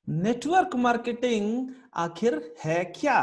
Network marketing आखिर है क्या?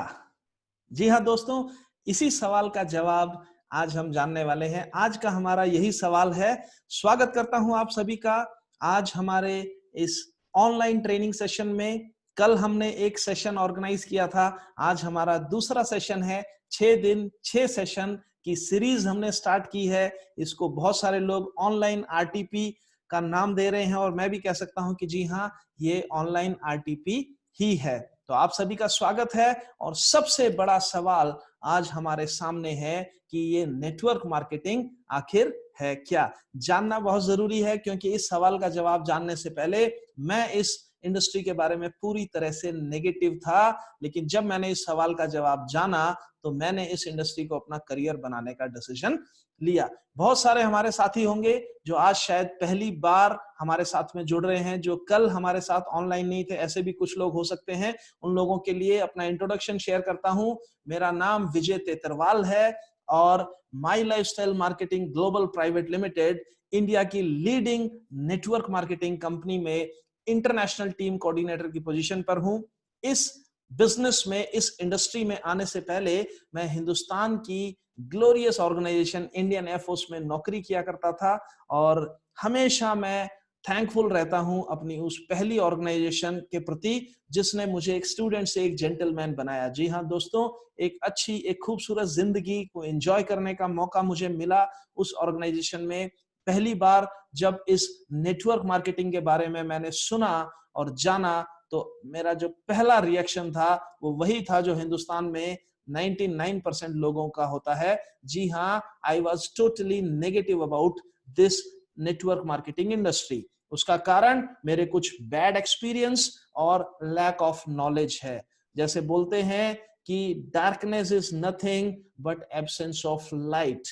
जी हाँ दोस्तों, इसी सवाल का जवाब आज हम जानने वाले हैं। आज का हमारा यही सवाल है। स्वागत करता हूं आप सभी का। आज हमारे इस ऑनलाइन ट्रेनिंग सेशन में कल हमने एक सेशन ऑर्गेनाइज किया था। आज हमारा दूसरा सेशन है। 6 दिन 6 सेशन की सीरीज हमने स्टार्ट की है। इसको बहुत सारे लोग ऑनलाइन आरटीपी का नाम दे रहे हैं और मैं भी कह सकता हूं कि जी हाँ, ये ऑनलाइन आरटीपी ही है। तो आप सभी का स्वागत है। और सबसे बड़ा सवाल आज हमारे सामने है कि ये नेटवर्क मार्केटिंग आखिर है क्या? जानना बहुत जरूरी है, क्योंकि इस सवाल का जवाब जानने से पहले मैं इस इंडस्ट्री के बारे में पूरी तरह से नेगेटिव था, लेकिन जब मैंने इस सवाल का जवाब जाना तो मैंने इस इंडस्ट्री को अपना करियर बनाने का डिसीजन लिया। बहुत सारे हमारे साथी होंगे जो आज शायद पहली बार हमारे साथ में जुड़ रहे हैं, जो कल हमारे साथ ऑनलाइन नहीं थे। ऐसे भी कुछ लोग हो सकते हैं। उन लोगों के लिए अपना इंट्रोडक्शन शेयर करता हूं। मेरा नाम विजय तेतरवाल है और my lifestyle marketing global private limited India की लीडिंग नेटवर्क मार्केटिंग कंपनी में इंटरनेशनल टीम कोऑर्डिनेटर की पोजीशन पर हूं। इस बिजनेस में, इस इंडस्ट्री में आने से पहले मैं हिंदुस्तान की ग्लोरियस ऑर्गेनाइजेशन इंडियन एयरफोर्स में नौकरी किया करता था और हमेशा मैं थैंकफुल रहता हूं अपनी उस पहली ऑर्गेनाइजेशन के प्रति जिसने मुझे एक स्टूडेंट से एक जेंटलमैन बनाया। जी हाँ दोस्तों, एक खूबसूरत जिंदगी को एंजॉय करने का मौका मुझे मिला उस ऑर्गेनाइजेशन में। पहली बार जब इस नेटवर्क मार्केटिंग के बारे में मैंने सुना और जाना, तो मेरा जो पहला रिएक्शन था वो वही था जो हिंदुस्तान में 99% लोगों का होता है। जी हाँ, I was totally negative about this network marketing industry. उसका कारण मेरे कुछ बैड एक्सपीरियंस और लैक ऑफ नॉलेज है। जैसे बोलते हैं कि darkness is nothing but absence of light,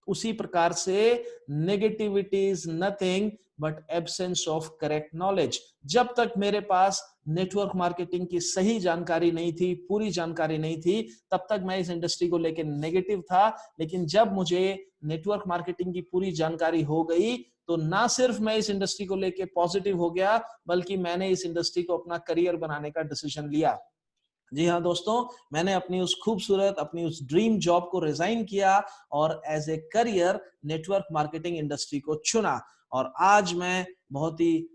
उसी प्रकार से negativity is nothing but absence of correct knowledge. जब तक मेरे पास नेटवर्क मार्केटिंग की सही जानकारी नहीं थी, पूरी जानकारी नहीं थी, तब तक मैं इस इंडस्ट्री को लेकर नेगेटिव था। लेकिन जब मुझे नेटवर्क मार्केटिंग की पूरी जानकारी हो गई तो ना सिर्फ मैं इस इंडस्ट्री को लेकर पॉजिटिव हो गया, बल्कि मैंने इस इंडस्ट्री को अपना करियर बनाने का डिसीजन लिया। जी हाँ दोस्तों, मैंने अपनी उस ड्रीम जॉब को रिजाइन किया और as a career network marketing industry को चुना। और आज मैं बहुत ही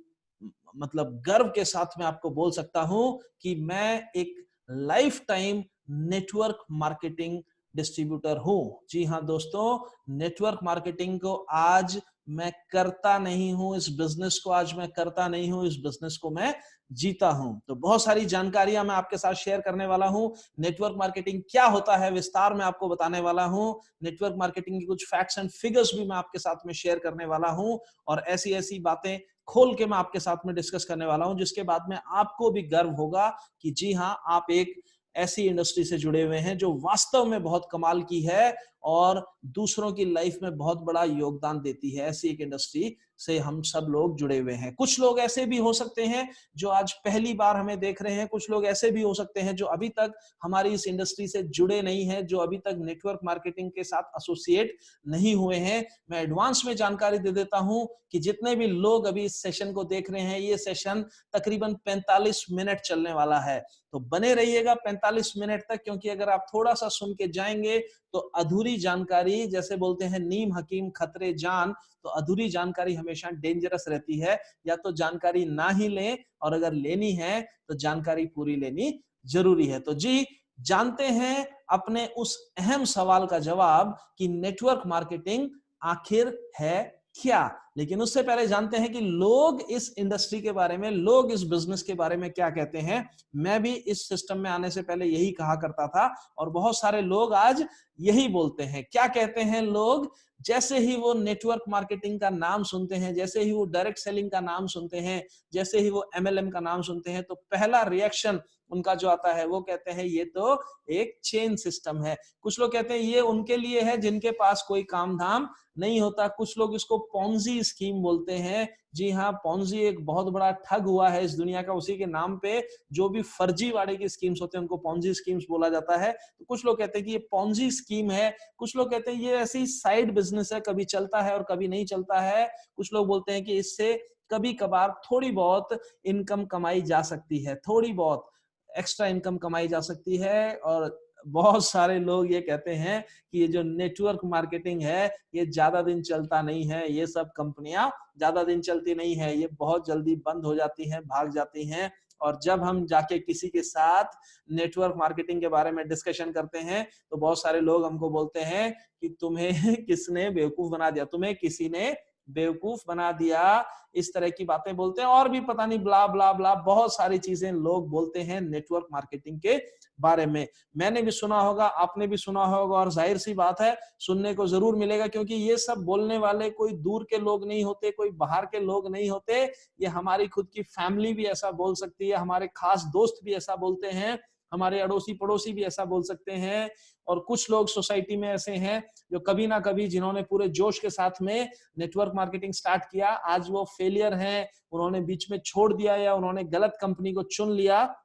मतलब गर्व के साथ में आपको बोल सकता हूं कि मैं एक life time network marketing distributor हूं। जी हाँ दोस्तों, नेटवर्क मार्केटिंग को आज मैं करता नहीं हूं, इस बिजनेस को आज मैं करता नहीं हूं, इस बिजनेस को मैं जीता हूं। तो बहुत सारी जानकारियां मैं आपके साथ शेयर करने वाला हूं। नेटवर्क मार्केटिंग क्या होता है विस्तार में आपको बताने वाला हूं। नेटवर्क मार्केटिंग की कुछ फैक्ट्स एंड फिगर्स भी मैं आपके साथ में शेयर करने वाला हूं और ऐसी ऐसी बातें खोल के मैं आपके साथ में डिस्कस करने वाला हूं, जिसके बाद में आपको भी गर्व होगा कि जी हां, आप एक ऐसी इंडस्ट्री से जुड़े हुए हैं जो वास्तव में बहुत कमाल की है और दूसरों की लाइफ में बहुत बड़ा योगदान देती है। ऐसी एक इंडस्ट्री से हम सब लोग जुड़े हुए हैं। कुछ लोग ऐसे भी हो सकते हैं जो आज पहली बार हमें देख रहे हैं, कुछ लोग ऐसे भी हो सकते हैं जो अभी तक हमारी इस इंडस्ट्री से जुड़े नहीं हैं, जो अभी तक नेटवर्क मार्केटिंग के साथ एसोसिएट नहीं हुए हैं। मैं एडवांस में जानकारी दे देता हूं कि जितने भी लोग अभी इस सेशन को देख रहे हैं, ये सेशन तकरीबन 45 मिनट चलने वाला है। तो बने रहिएगा 45 मिनट तक, क्योंकि अगर आप थोड़ा सा सुन के जाएंगे तो अधूरी जानकारी, जैसे बोलते हैं नीम हकीम खतरे जान, तो अधूरी जानकारी हमेशा डेंजरस रहती है। या तो जानकारी ना ही लें, और अगर लेनी है तो जानकारी पूरी लेनी जरूरी है। तो जी, जानते हैं अपने उस अहम सवाल का जवाब कि नेटवर्क मार्केटिंग आखिर है क्या। लेकिन उससे पहले जानते हैं कि लोग इस इंडस्ट्री के बारे में, लोग इस बिजनेस के बारे में क्या कहते हैं। मैं भी इस सिस्टम में आने से पहले यही कहा करता था और बहुत सारे लोग आज यही बोलते हैं। क्या कहते हैं लोग? जैसे ही वो नेटवर्क मार्केटिंग का नाम सुनते हैं, जैसे ही वो डायरेक्ट सेलिंग का नाम सुनते हैं, जैसे ही वो एमएलएम का नाम सुनते हैं, तो पहला रिएक्शन उनका जो आता है वो कहते हैं ये तो एक चेन सिस्टम है। कुछ लोग कहते हैं ये उनके लिए है जिनके पास कोई काम धाम नहीं होता। कुछ लोग इसको पोंजी स्कीम बोलते हैं। जी हाँ, पोंजी एक बहुत बड़ा ठग हुआ है इस दुनिया का। उसी के नाम पे जो भी फर्जीवाड़े की स्कीम्स होते हैं उनको पोंजी स्कीम्स बोला जाता है। तो कुछ लोग कहते हैं कि ये पोंजी स्कीम है, कुछ लोग कहते हैं ये ऐसी साइड बिजनेस है, कभी चलता है और कभी नहीं चलता है। कुछ लोग बोलते हैं कि इससे कभी कभार थोड़ी बहुत इनकम कमाई जा सकती है, थोड़ी बहुत एक्स्ट्रा इनकम कमाई जा सकती है। और बहुत सारे लोग ये कहते हैं कि ये जो नेटवर्क मार्केटिंग है ये ज्यादा दिन चलता नहीं है, ये सब कंपनियां ज्यादा दिन चलती नहीं है, ये बहुत जल्दी बंद हो जाती हैं, भाग जाती हैं। और जब हम जाके किसी के साथ नेटवर्क मार्केटिंग के बारे में डिस्कशन करते हैं तो बहुत सारे लोग हमको बोलते हैं कि तुम्हें किसने बेवकूफ बना दिया, तुम्हें किसी ने बेवकूफ बना दिया, इस तरह की बातें बोलते हैं। और भी पता नहीं ब्ला ब्ला ब्ला बहुत सारी चीजें लोग बोलते हैं नेटवर्क मार्केटिंग के बारे में। मैंने भी सुना होगा, आपने भी सुना होगा, और जाहिर सी बात है सुनने को जरूर मिलेगा, क्योंकि ये सब बोलने वाले कोई दूर के लोग नहीं होते, कोई बाहर के लोग नहीं होते। ये हमारी खुद की फैमिली भी ऐसा बोल सकती है, हमारे खास दोस्त भी ऐसा बोलते हैं, हमारे अड़ोसी पड़ोसी भी ऐसा बोल सकते हैं। और कुछ लोग सोसाइटी में ऐसे हैं जो कभी ना कभी, जिन्होंने पूरे जोश के साथ में नेटवर्क मार्केटिंग स्टार्ट किया, आज वो फेलियर हैं, उन्होंने बीच में छोड़ दिया या उन्होंने गलत कंपनी को चुन लिया।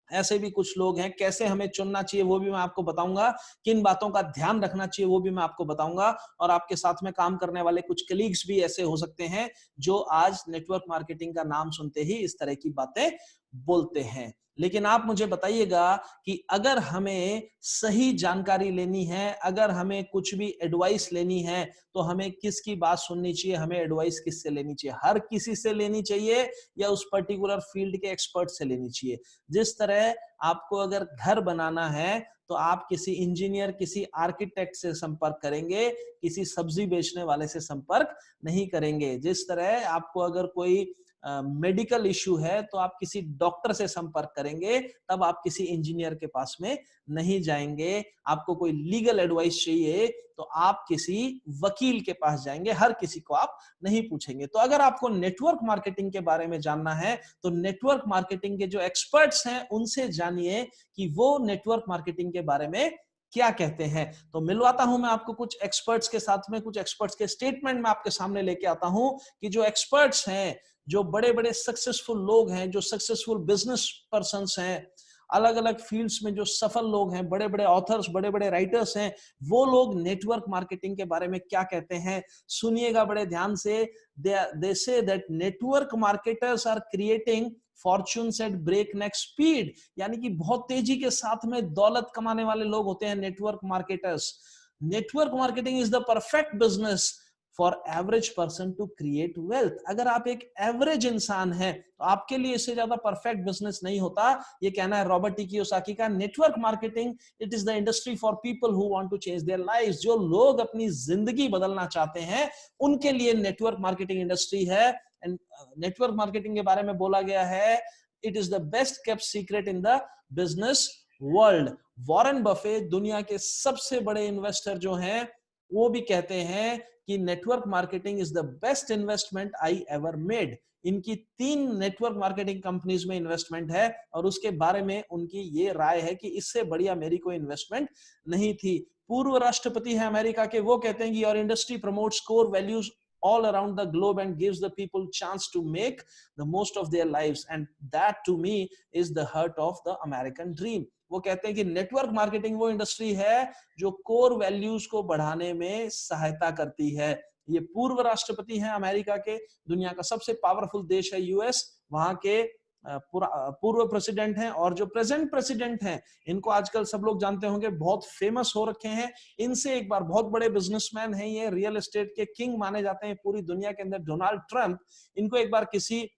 ऐसे भी कुछ लोग हैं। कैसे हमें चुनना चाहिए वो भी मैं आपको बताऊंगा, किन बातों का ध्यान रखना चाहिए वो भी मैं आपको बताऊंगा। और आपके साथ में काम करने वाले कुछ कलीग्स भी ऐसे हो सकते हैं जो आज नेटवर्क मार्केटिंग का नाम सुनते ही इस तरह की बातें बोलते हैं। लेकिन आप मुझे बताइएगा कि अगर हमें सही जानकारी लेनी है, अगर हमें कुछ भी एडवाइस लेनी है, तो हमें किसकी बात सुननी चाहिए, हमें एडवाइस किससे लेनी चाहिए? हर किसी से लेनी चाहिए या उस पर्टिकुलर फील्ड के एक्सपर्ट से लेनी चाहिए? जिस तरह आपको अगर घर बनाना है तो आप किसी इंजीनियर, किसी आर्किटेक्ट से संपर्क करेंगे, किसी सब्जी बेचने वाले से संपर्क नहीं करेंगे। जिस तरह आपको अगर कोई मेडिकल इशू है तो आप किसी डॉक्टर से संपर्क करेंगे, तब आप किसी इंजीनियर के पास में नहीं जाएंगे। आपको कोई लीगल एडवाइस चाहिए तो आप किसी वकील के पास जाएंगे, हर किसी को आप नहीं पूछेंगे। तो अगर आपको नेटवर्क मार्केटिंग के बारे में जानना है तो नेटवर्क मार्केटिंग के जो एक्सपर्ट्स हैं उनसे जानिए कि वो नेटवर्क मार्केटिंग के बारे में क्या कहते हैं। तो मिलवाता हूं मैं आपको कुछ एक्सपर्ट्स के साथ में, कुछ एक्सपर्ट्स के स्टेटमेंट में आपके सामने लेके आता हूं कि जो एक्सपर्ट्स हैं, जो बड़े बड़े सक्सेसफुल लोग हैं, जो सक्सेसफुल बिजनेस पर्संस हैं, अलग अलग फील्ड्स में जो सफल लोग हैं, बड़े बड़े ऑथर्स, बड़े बड़े राइटर्स हैं, वो लोग नेटवर्क मार्केटिंग के बारे में क्या कहते हैं सुनिएगा बड़े ध्यान से। They say that network marketers are creating fortunes at breakneck speed, यानी कि बहुत तेजी के साथ में दौलत कमाने वाले लोग होते हैं network marketers. Network marketing is the perfect business for average person to create wealth. अगर आप एक एवरेज इंसान हैं तो आपके लिए इससे ज्यादा परफेक्ट बिजनेस नहीं होता। ये कहना है रॉबर्ट टी कियोसाकी का। Network marketing it is the industry for people who want to change their lives. जो लोग अपनी जिंदगी बदलना चाहते हैं उनके लिए नेटवर्क मार्केटिंग इंडस्ट्री है। एंड नेटवर्क मार्केटिंग के बारे में बोला गया है, it is the best kept secret in the business world. Warren Buffett, दुनिया के सबसे बड़े इन्वेस्टर जो हैं, वो भी कहते हैं कि network marketing is the best investment I ever made. इनकी 3 नेटवर्क मार्केटिंग कंपनीज में इन्वेस्टमेंट है और उसके बारे में उनकी ये राय है कि इससे बढ़िया मेरी कोई इन्वेस्टमेंट नहीं थी। पूर्व राष्ट्रपति है अमेरिका के, वो कहते हैं कि your industry promotes core values all around the globe and gives the people chance to make the most of their lives, and that to me is the heart of the American dream। वो कहते हैं कि network marketing वो industry है जो core values को बढ़ाने में सहायता करती है। ये पूर्व राष्ट्रपति हैं अमेरिका के, दुनिया का सबसे पावरफुल देश है यूएस, वहां के पूर्व प्रेसिडेंट हैं। और जो प्रेजेंट प्रेसिडेंट हैं इनको आजकल सब लोग जानते होंगे, बहुत फेमस हो रखे हैं। इनसे एक बार, बहुत बड़े बिजनेसमैन हैं ये, रियल एस्टेट के किंग माने जाते हैं पूरी दुनिया के अंदर, डोनाल्ड ट्रंप। इनको एक बार किसी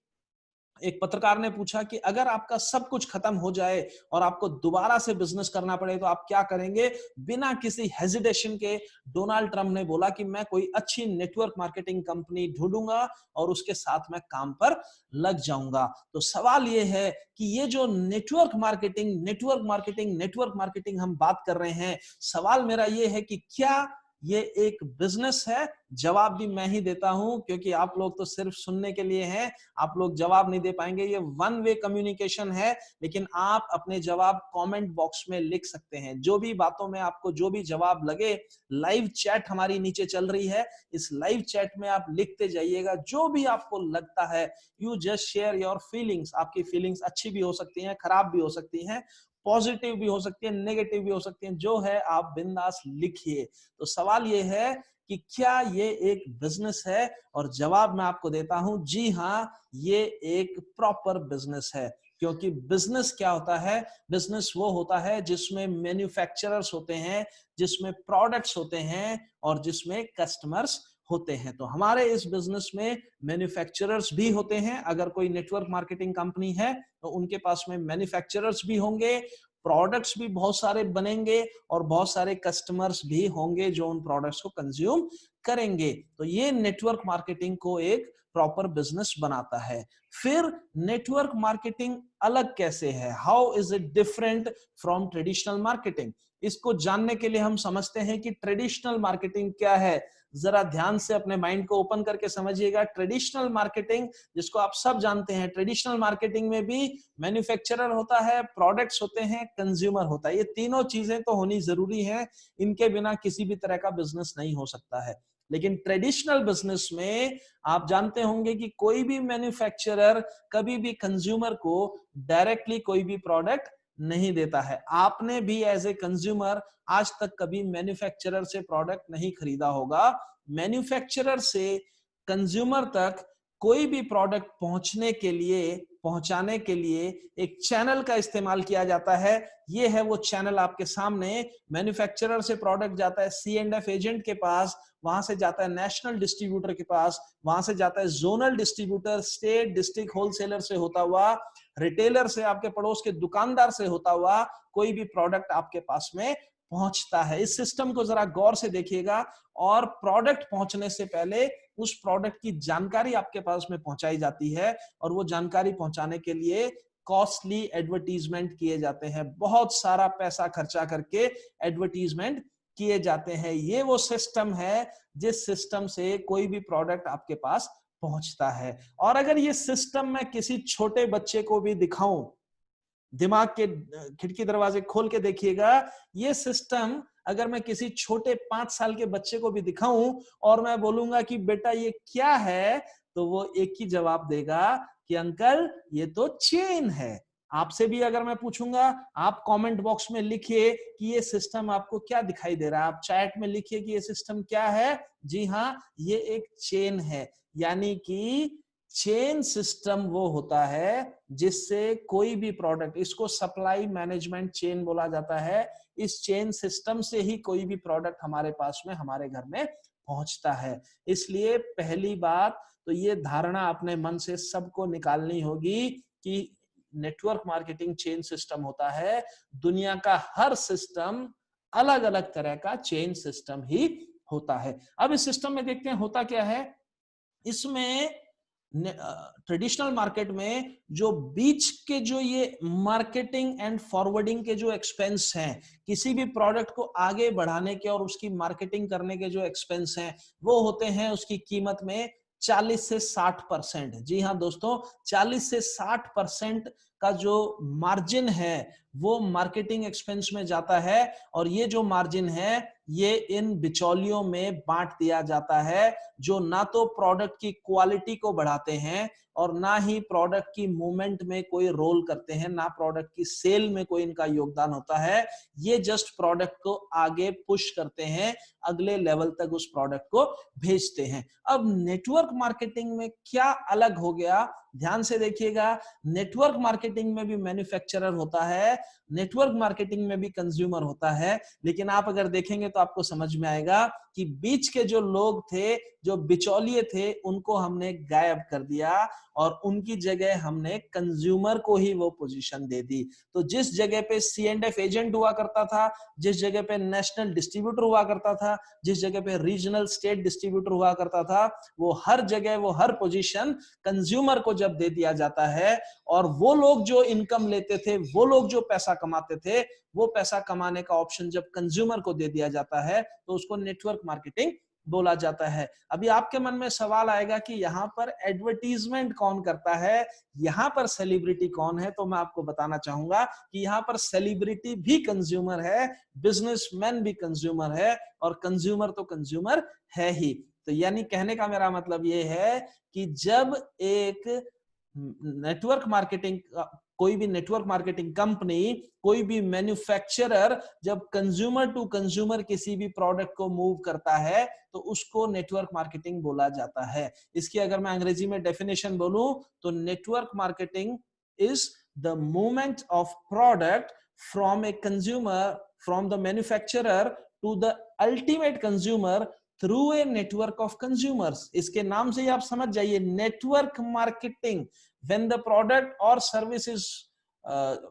एक पत्रकार ने पूछा कि अगर आपका सब कुछ खत्म हो जाए और आपको दोबारा से बिजनेस करना पड़े तो आप क्या करेंगे? बिना किसी हेजिटेशन के डोनाल्ड ट्रंप ने बोला कि मैं कोई अच्छी नेटवर्क मार्केटिंग कंपनी ढूंढूंगा और उसके साथ मैं काम पर लग जाऊंगा। तो सवाल ये है कि ये जो नेटवर्क मार्केटिंग हम बात कर रहे हैं, सवाल मेरा ये है कि क्या ये एक बिजनेस है? जवाब भी मैं ही देता हूं, क्योंकि आप लोग तो सिर्फ सुनने के लिए हैं, आप लोग जवाब नहीं दे पाएंगे। ये वन वे कम्युनिकेशन है, लेकिन आप अपने जवाब कमेंट बॉक्स में लिख सकते हैं। जो भी बातों में आपको जो भी जवाब लगे, लाइव चैट हमारी नीचे चल रही है, इस लाइव चैट में आप लिखते जाइएगा जो भी आपको लगता है। You just share your feelings. आपकी फीलिंग्स अच्छी भी हो सकती हैं, खराब भी हो सकती हैं, पॉजिटिव भी हो सकती है, नेगेटिव भी हो सकती है, जो है आप बिंदास लिखिए। तो सवाल ये है कि क्या ये एक बिजनेस है, और जवाब मैं आपको देता हूं, जी हाँ, ये एक प्रॉपर बिजनेस है। क्योंकि बिजनेस क्या होता है? बिजनेस वो होता है जिसमें मैन्युफैक्चरर्स होते हैं, जिसमें प्रोडक्ट्स होते हैं और जिसमें कस्टमर्स होते हैं। तो हमारे इस बिजनेस में मैन्युफैक्चरर्स भी होते हैं। अगर कोई नेटवर्क मार्केटिंग कंपनी है तो उनके पास में मैन्युफैक्चरर्स भी होंगे, प्रोडक्ट्स भी बहुत सारे बनेंगे और बहुत सारे कस्टमर्स भी होंगे जो उन प्रोडक्ट्स को कंज्यूम करेंगे। तो ये नेटवर्क मार्केटिंग को एक प्रॉपर बिजनेस बनाता है। फिर नेटवर्क मार्केटिंग अलग कैसे है? How is it different from traditional marketing? इसको जानने के लिए हम समझते हैं कि ट्रेडिशनल मार्केटिंग क्या है। जरा ध्यान से अपने माइंड को ओपन करके समझिएगा। ट्रेडिशनल मार्केटिंग, जिसको आप सब जानते हैं, ट्रेडिशनल मार्केटिंग में भी मैन्युफैक्चरर होता है, प्रोडक्ट्स होते हैं, कंज्यूमर होता है। ये तीनों चीजें तो होनी जरूरी है, इनके बिना किसी भी तरह का बिजनेस नहीं हो सकता है। लेकिन ट्रेडिशनल बिजनेस में आप जानते होंगे कि कोई भी मैन्युफैक्चरर कभी भी कंज्यूमर को डायरेक्टली कोई भी प्रोडक्ट नहीं देता है। आपने भी एज ए कंज्यूमर आज तक कभी मैन्युफैक्चरर से प्रोडक्ट नहीं खरीदा होगा। मैन्युफैक्चरर से कंज्यूमर तक कोई भी प्रोडक्ट पहुंचाने के लिए एक चैनल का इस्तेमाल किया जाता है। ये है वो चैनल आपके सामने। मैन्युफैक्चरर से प्रोडक्ट जाता है C&F एजेंट के पास, वहां से जाता है नेशनल डिस्ट्रीब्यूटर के पास, वहां से जाता है zonal distributor, state, district wholesaler से होता हुआ, रिटेलर से, आपके पड़ोस के दुकानदार से होता हुआ कोई भी प्रोडक्ट आपके पास में पहुंचता है। इस सिस्टम को जरा गौर से देखिएगा। और प्रोडक्ट पहुंचने से पहले उस प्रोडक्ट की जानकारी आपके पास में पहुंचाई जाती है, और वो जानकारी पहुंचाने के लिए कॉस्टली एडवर्टीजमेंट किए जाते हैं। बहुत सारा पैसा खर्चा करके एडवर्टीजमेंट किए जाते हैं। ये वो सिस्टम है जिस सिस्टम से कोई भी प्रोडक्ट आपके पास पहुंचता है। और अगर ये सिस्टम मैं किसी छोटे बच्चे को भी दिखाऊं, दिमाग के खिड़की दरवाजे खोल के देखिएगा, ये सिस्टम अगर मैं किसी छोटे 5 साल के बच्चे को भी दिखाऊं और मैं बोलूंगा कि बेटा ये क्या है, तो वो एक ही जवाब देगा कि अंकल ये तो चेन है। आपसे भी अगर मैं पूछूंगा, आप कमेंट बॉक्स में लिखिए कि ये सिस्टम आपको क्या दिखाई दे रहा है। आप चैट में लिखिए कि ये सिस्टम क्या है। जी हाँ, ये एक चेन है। यानी कि चेन सिस्टम वो होता है जिससे कोई भी प्रोडक्ट, इसको सप्लाई मैनेजमेंट चेन बोला जाता है। इस चेन सिस्टम से ही कोई भी प्रोडक्ट हमारे पास में, हमारे घर में पहुंचता है। इसलिए पहली बात तो ये धारणा अपने मन से सबको निकालनी होगी कि नेटवर्क मार्केटिंग चेन सिस्टम होता है। दुनिया का हर सिस्टम अलग अलग तरह का चेन सिस्टम ही होता है। अब इस सिस्टम में देखते हैं होता क्या है। इसमें ट्रेडिशनल मार्केट में जो बीच के जो ये मार्केटिंग एंड फॉरवर्डिंग के जो एक्सपेंस हैं, किसी भी प्रोडक्ट को आगे बढ़ाने के और उसकी मार्केटिंग करने के जो एक्सपेंस हैं, वो होते हैं उसकी कीमत में 40 से 60%। जी हाँ दोस्तों, 40 से 60% का जो मार्जिन है वो मार्केटिंग एक्सपेंस में जाता है। और ये जो मार्जिन है ये इन बिचौलियों में बांट दिया जाता है, जो ना तो प्रोडक्ट की क्वालिटी को बढ़ाते हैं और ना ही प्रोडक्ट की मूवमेंट में कोई रोल करते हैं, ना प्रोडक्ट की सेल में कोई इनका योगदान होता है। ये जस्ट प्रोडक्ट को आगे पुश करते हैं, अगले लेवल तक उस प्रोडक्ट को भेजते हैं। अब नेटवर्क मार्केटिंग में क्या अलग हो गया, ध्यान से देखिएगा। नेटवर्क मार्केटिंग में भी मैन्युफैक्चरर होता है, नेटवर्क मार्केटिंग में भी कंज्यूमर होता है, लेकिन आप अगर देखेंगे तो आपको समझ में आएगा कि बीच के जो लोग थे, जो बिचौलिए थे, उनको हमने गायब कर दिया और उनकी जगह हमने कंज्यूमर को ही वो पोजीशन दे दी। तो जिस जगह पे C&F एजेंट हुआ करता था, जिस जगह पे नेशनल डिस्ट्रीब्यूटर हुआ करता था, जिस जगह पे रीजनल स्टेट डिस्ट्रीब्यूटर हुआ करता था, वो हर जगह, वो हर पोजीशन कंज्यूमर को जब दे दिया जाता है, और वो लोग जो इनकम लेते थे, वो लोग जो पैसा कमाते थे, वो पैसा कमाने का ऑप्शन जब कंज्यूमर को दे दिया जाता है, तो उसको नेटवर्क मार्केटिंग बोला जाता है। अभी आपके मन में सवाल आएगा कि यहाँ पर एडवर्टीजमेंट कौन करता है, यहाँ पर सेलिब्रिटी कौन है। तो मैं आपको बताना चाहूंगा कि यहाँ पर सेलिब्रिटी भी कंज्यूमर है, बिजनेसमैन भी कंज्यूमर है, और कंज्यूमर तो कंज्यूमर है ही। तो यानी कहने का मेरा मतलब ये है कि जब एक नेटवर्क मार्केटिंग कोई भी नेटवर्क मार्केटिंग कंपनी, कोई भी मैन्युफैक्चरर जब कंज्यूमर टू कंज्यूमर किसी भी प्रोडक्ट को मूव करता है तो उसको नेटवर्क मार्केटिंग बोला जाता है। इसकी अगर मैं अंग्रेजी में डेफिनेशन बोलूं तो network marketing is the movement of product from a consumer, from the manufacturer to the ultimate consumer through a network of consumers. इसके नाम से ही आप समझ जाइए, network marketing, when the product और service is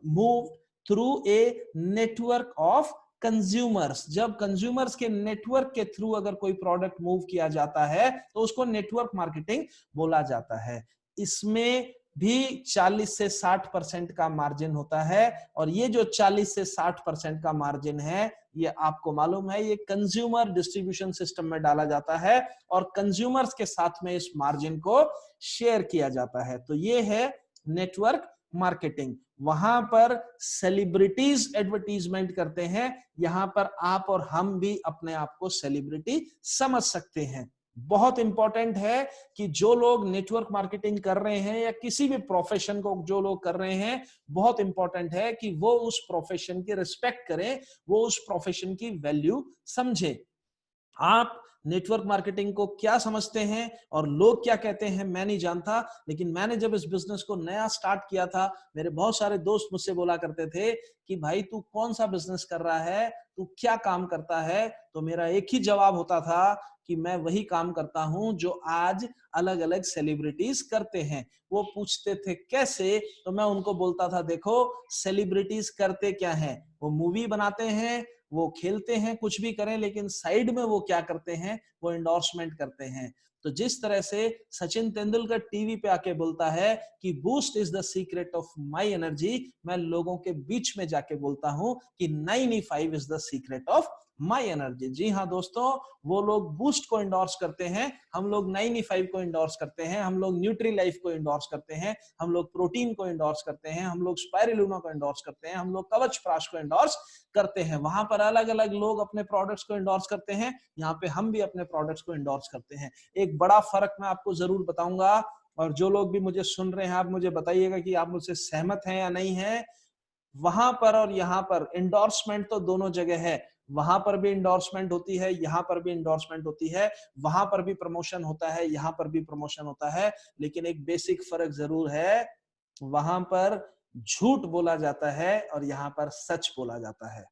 move through a network of consumers. जब consumers के नेटवर्क के थ्रू अगर कोई प्रोडक्ट मूव किया जाता है तो उसको नेटवर्क मार्केटिंग बोला जाता है। इसमें भी 40 से 60% का मार्जिन होता है, और ये जो 40 से 60% का मार्जिन है ये आपको मालूम है, ये कंज्यूमर डिस्ट्रीब्यूशन सिस्टम में डाला जाता है और कंज्यूमर्स के साथ में इस मार्जिन को शेयर किया जाता है। तो ये है नेटवर्क मार्केटिंग। वहां पर सेलिब्रिटीज एडवर्टीजमेंट करते हैं, यहां पर आप और हम भी अपने आप को सेलिब्रिटी समझ सकते हैं। बहुत इंपॉर्टेंट है कि जो लोग नेटवर्क मार्केटिंग कर रहे हैं या किसी भी प्रोफेशन को जो लोग कर रहे हैं, बहुत इंपॉर्टेंट है कि वो उस प्रोफेशन की रिस्पेक्ट करें, वो उस प्रोफेशन की वैल्यू समझे। आप नेटवर्क मार्केटिंग को क्या समझते हैं और लोग क्या कहते हैं मैं नहीं जानता, लेकिन मैंने जब इस बिजनेस को नया स्टार्ट किया था, मेरे बहुत सारे दोस्त मुझसे बोला करते थे कि भाई तू कौन सा बिजनेस कर रहा है, तू क्या काम करता है। तो मेरा एक ही जवाब होता था कि मैं वही काम करता हूं जो आज अलग अलग सेलिब्रिटीज करते हैं। वो पूछते थे कैसे, तो मैं उनको बोलता था देखो सेलिब्रिटीज करते क्या है, वो मूवी बनाते हैं, वो खेलते हैं, कुछ भी करें, लेकिन साइड में वो क्या करते हैं, वो एंडोर्समेंट करते हैं। तो जिस तरह से सचिन तेंदुलकर टीवी पे आके बोलता है कि boost is the secret of my energy, मैं लोगों के बीच में जाके बोलता हूं कि 95 is the secret of my energy. जी हाँ दोस्तों, वो लोग बूस्ट को इंडोर्स करते हैं, हम लोग 95 को इंडोर्स करते हैं, हम लोग न्यूट्री लाइफ को इंडोर्स करते हैं, हम लोग प्रोटीन को इंडोर्स करते हैं, हम लोग स्पाइरुलिना को इंडोर्स करते हैं, हम लोग कवच प्राश को इंडोर्स करते हैं। वहां पर अलग अलग लोग अपने प्रोडक्ट्स को इंडोर्स करते हैं, यहाँ पे हम भी अपने प्रोडक्ट्स को इंडोर्स करते हैं। एक बड़ा फर्क मैं आपको जरूर बताऊंगा, और जो लोग भी मुझे सुन रहे हैं आप मुझे बताइएगा कि आप मुझसे सहमत हैं या नहीं है। वहां पर और यहाँ पर इंडोर्समेंट तो दोनों जगह है, वहां पर भी इंडोर्समेंट होती है, यहाँ पर भी इंडोर्समेंट होती है, वहां पर भी प्रमोशन होता है, यहाँ पर भी प्रमोशन होता है, लेकिन एक बेसिक फर्क जरूर है, वहां पर झूठ बोला जाता है और यहाँ पर सच बोला जाता है।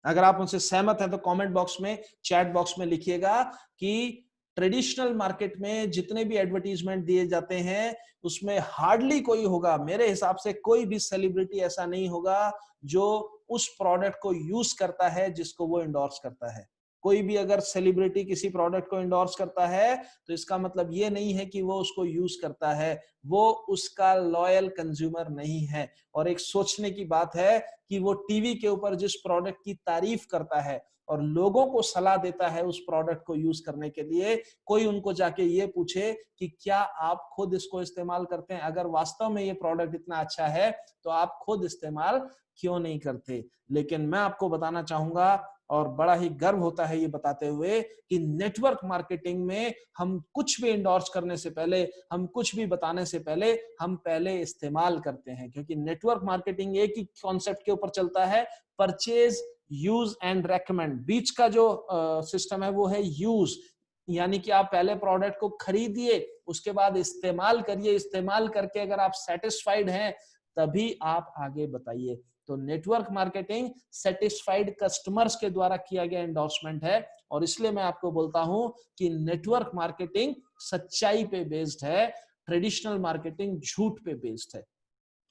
अगर आप उनसे सहमत हैं तो कमेंट बॉक्स में, चैट बॉक्स में लिखिएगा कि ट्रेडिशनल मार्केट में जितने भी एडवर्टीजमेंट दिए जाते हैं उसमें हार्डली कोई होगा, मेरे हिसाब से कोई भी सेलिब्रिटी ऐसा नहीं होगा जो उस प्रोडक्ट को यूज करता है जिसको वो इंडोर्स करता है। कोई भी अगर सेलिब्रिटी किसी प्रोडक्ट को इंडोर्स करता है तो इसका मतलब ये नहीं है कि वो उसको यूज करता है, वो उसका लॉयल कंज्यूमर नहीं है। और एक सोचने की बात है कि वो टीवी के ऊपर जिस प्रोडक्ट की तारीफ करता है और लोगों को सलाह देता है उस प्रोडक्ट को यूज करने के लिए, कोई उनको जाके ये पूछे कि क्या आप खुद इसको इस्तेमाल करते हैं, अगर वास्तव में ये प्रोडक्ट इतना अच्छा है तो आप खुद इस्तेमाल क्यों नहीं करते। लेकिन मैं आपको बताना चाहूंगा, और बड़ा ही गर्व होता है ये बताते हुए, कि नेटवर्क मार्केटिंग में हम कुछ भी इंडोर्स करने से पहले, हम कुछ भी बताने से पहले, हम पहले इस्तेमाल करते हैं। क्योंकि नेटवर्क मार्केटिंग एक ही कॉन्सेप्ट के ऊपर चलता है, परचेज, यूज एंड रेकमेंड। बीच का जो सिस्टम है वो है यूज, यानी कि आप पहले प्रोडक्ट को खरीदिए, उसके बाद इस्तेमाल करिए, इस्तेमाल करके अगर आप सेटिस्फाइड हैं तभी आप आगे बताइए। तो नेटवर्क मार्केटिंग सेटिस्फाइड कस्टमर्स के द्वारा किया गया एंडोर्समेंट है, और इसलिए मैं आपको बोलता हूं कि नेटवर्क मार्केटिंग सच्चाई पे बेस्ड है, ट्रेडिशनल मार्केटिंग झूठ पे बेस्ड है।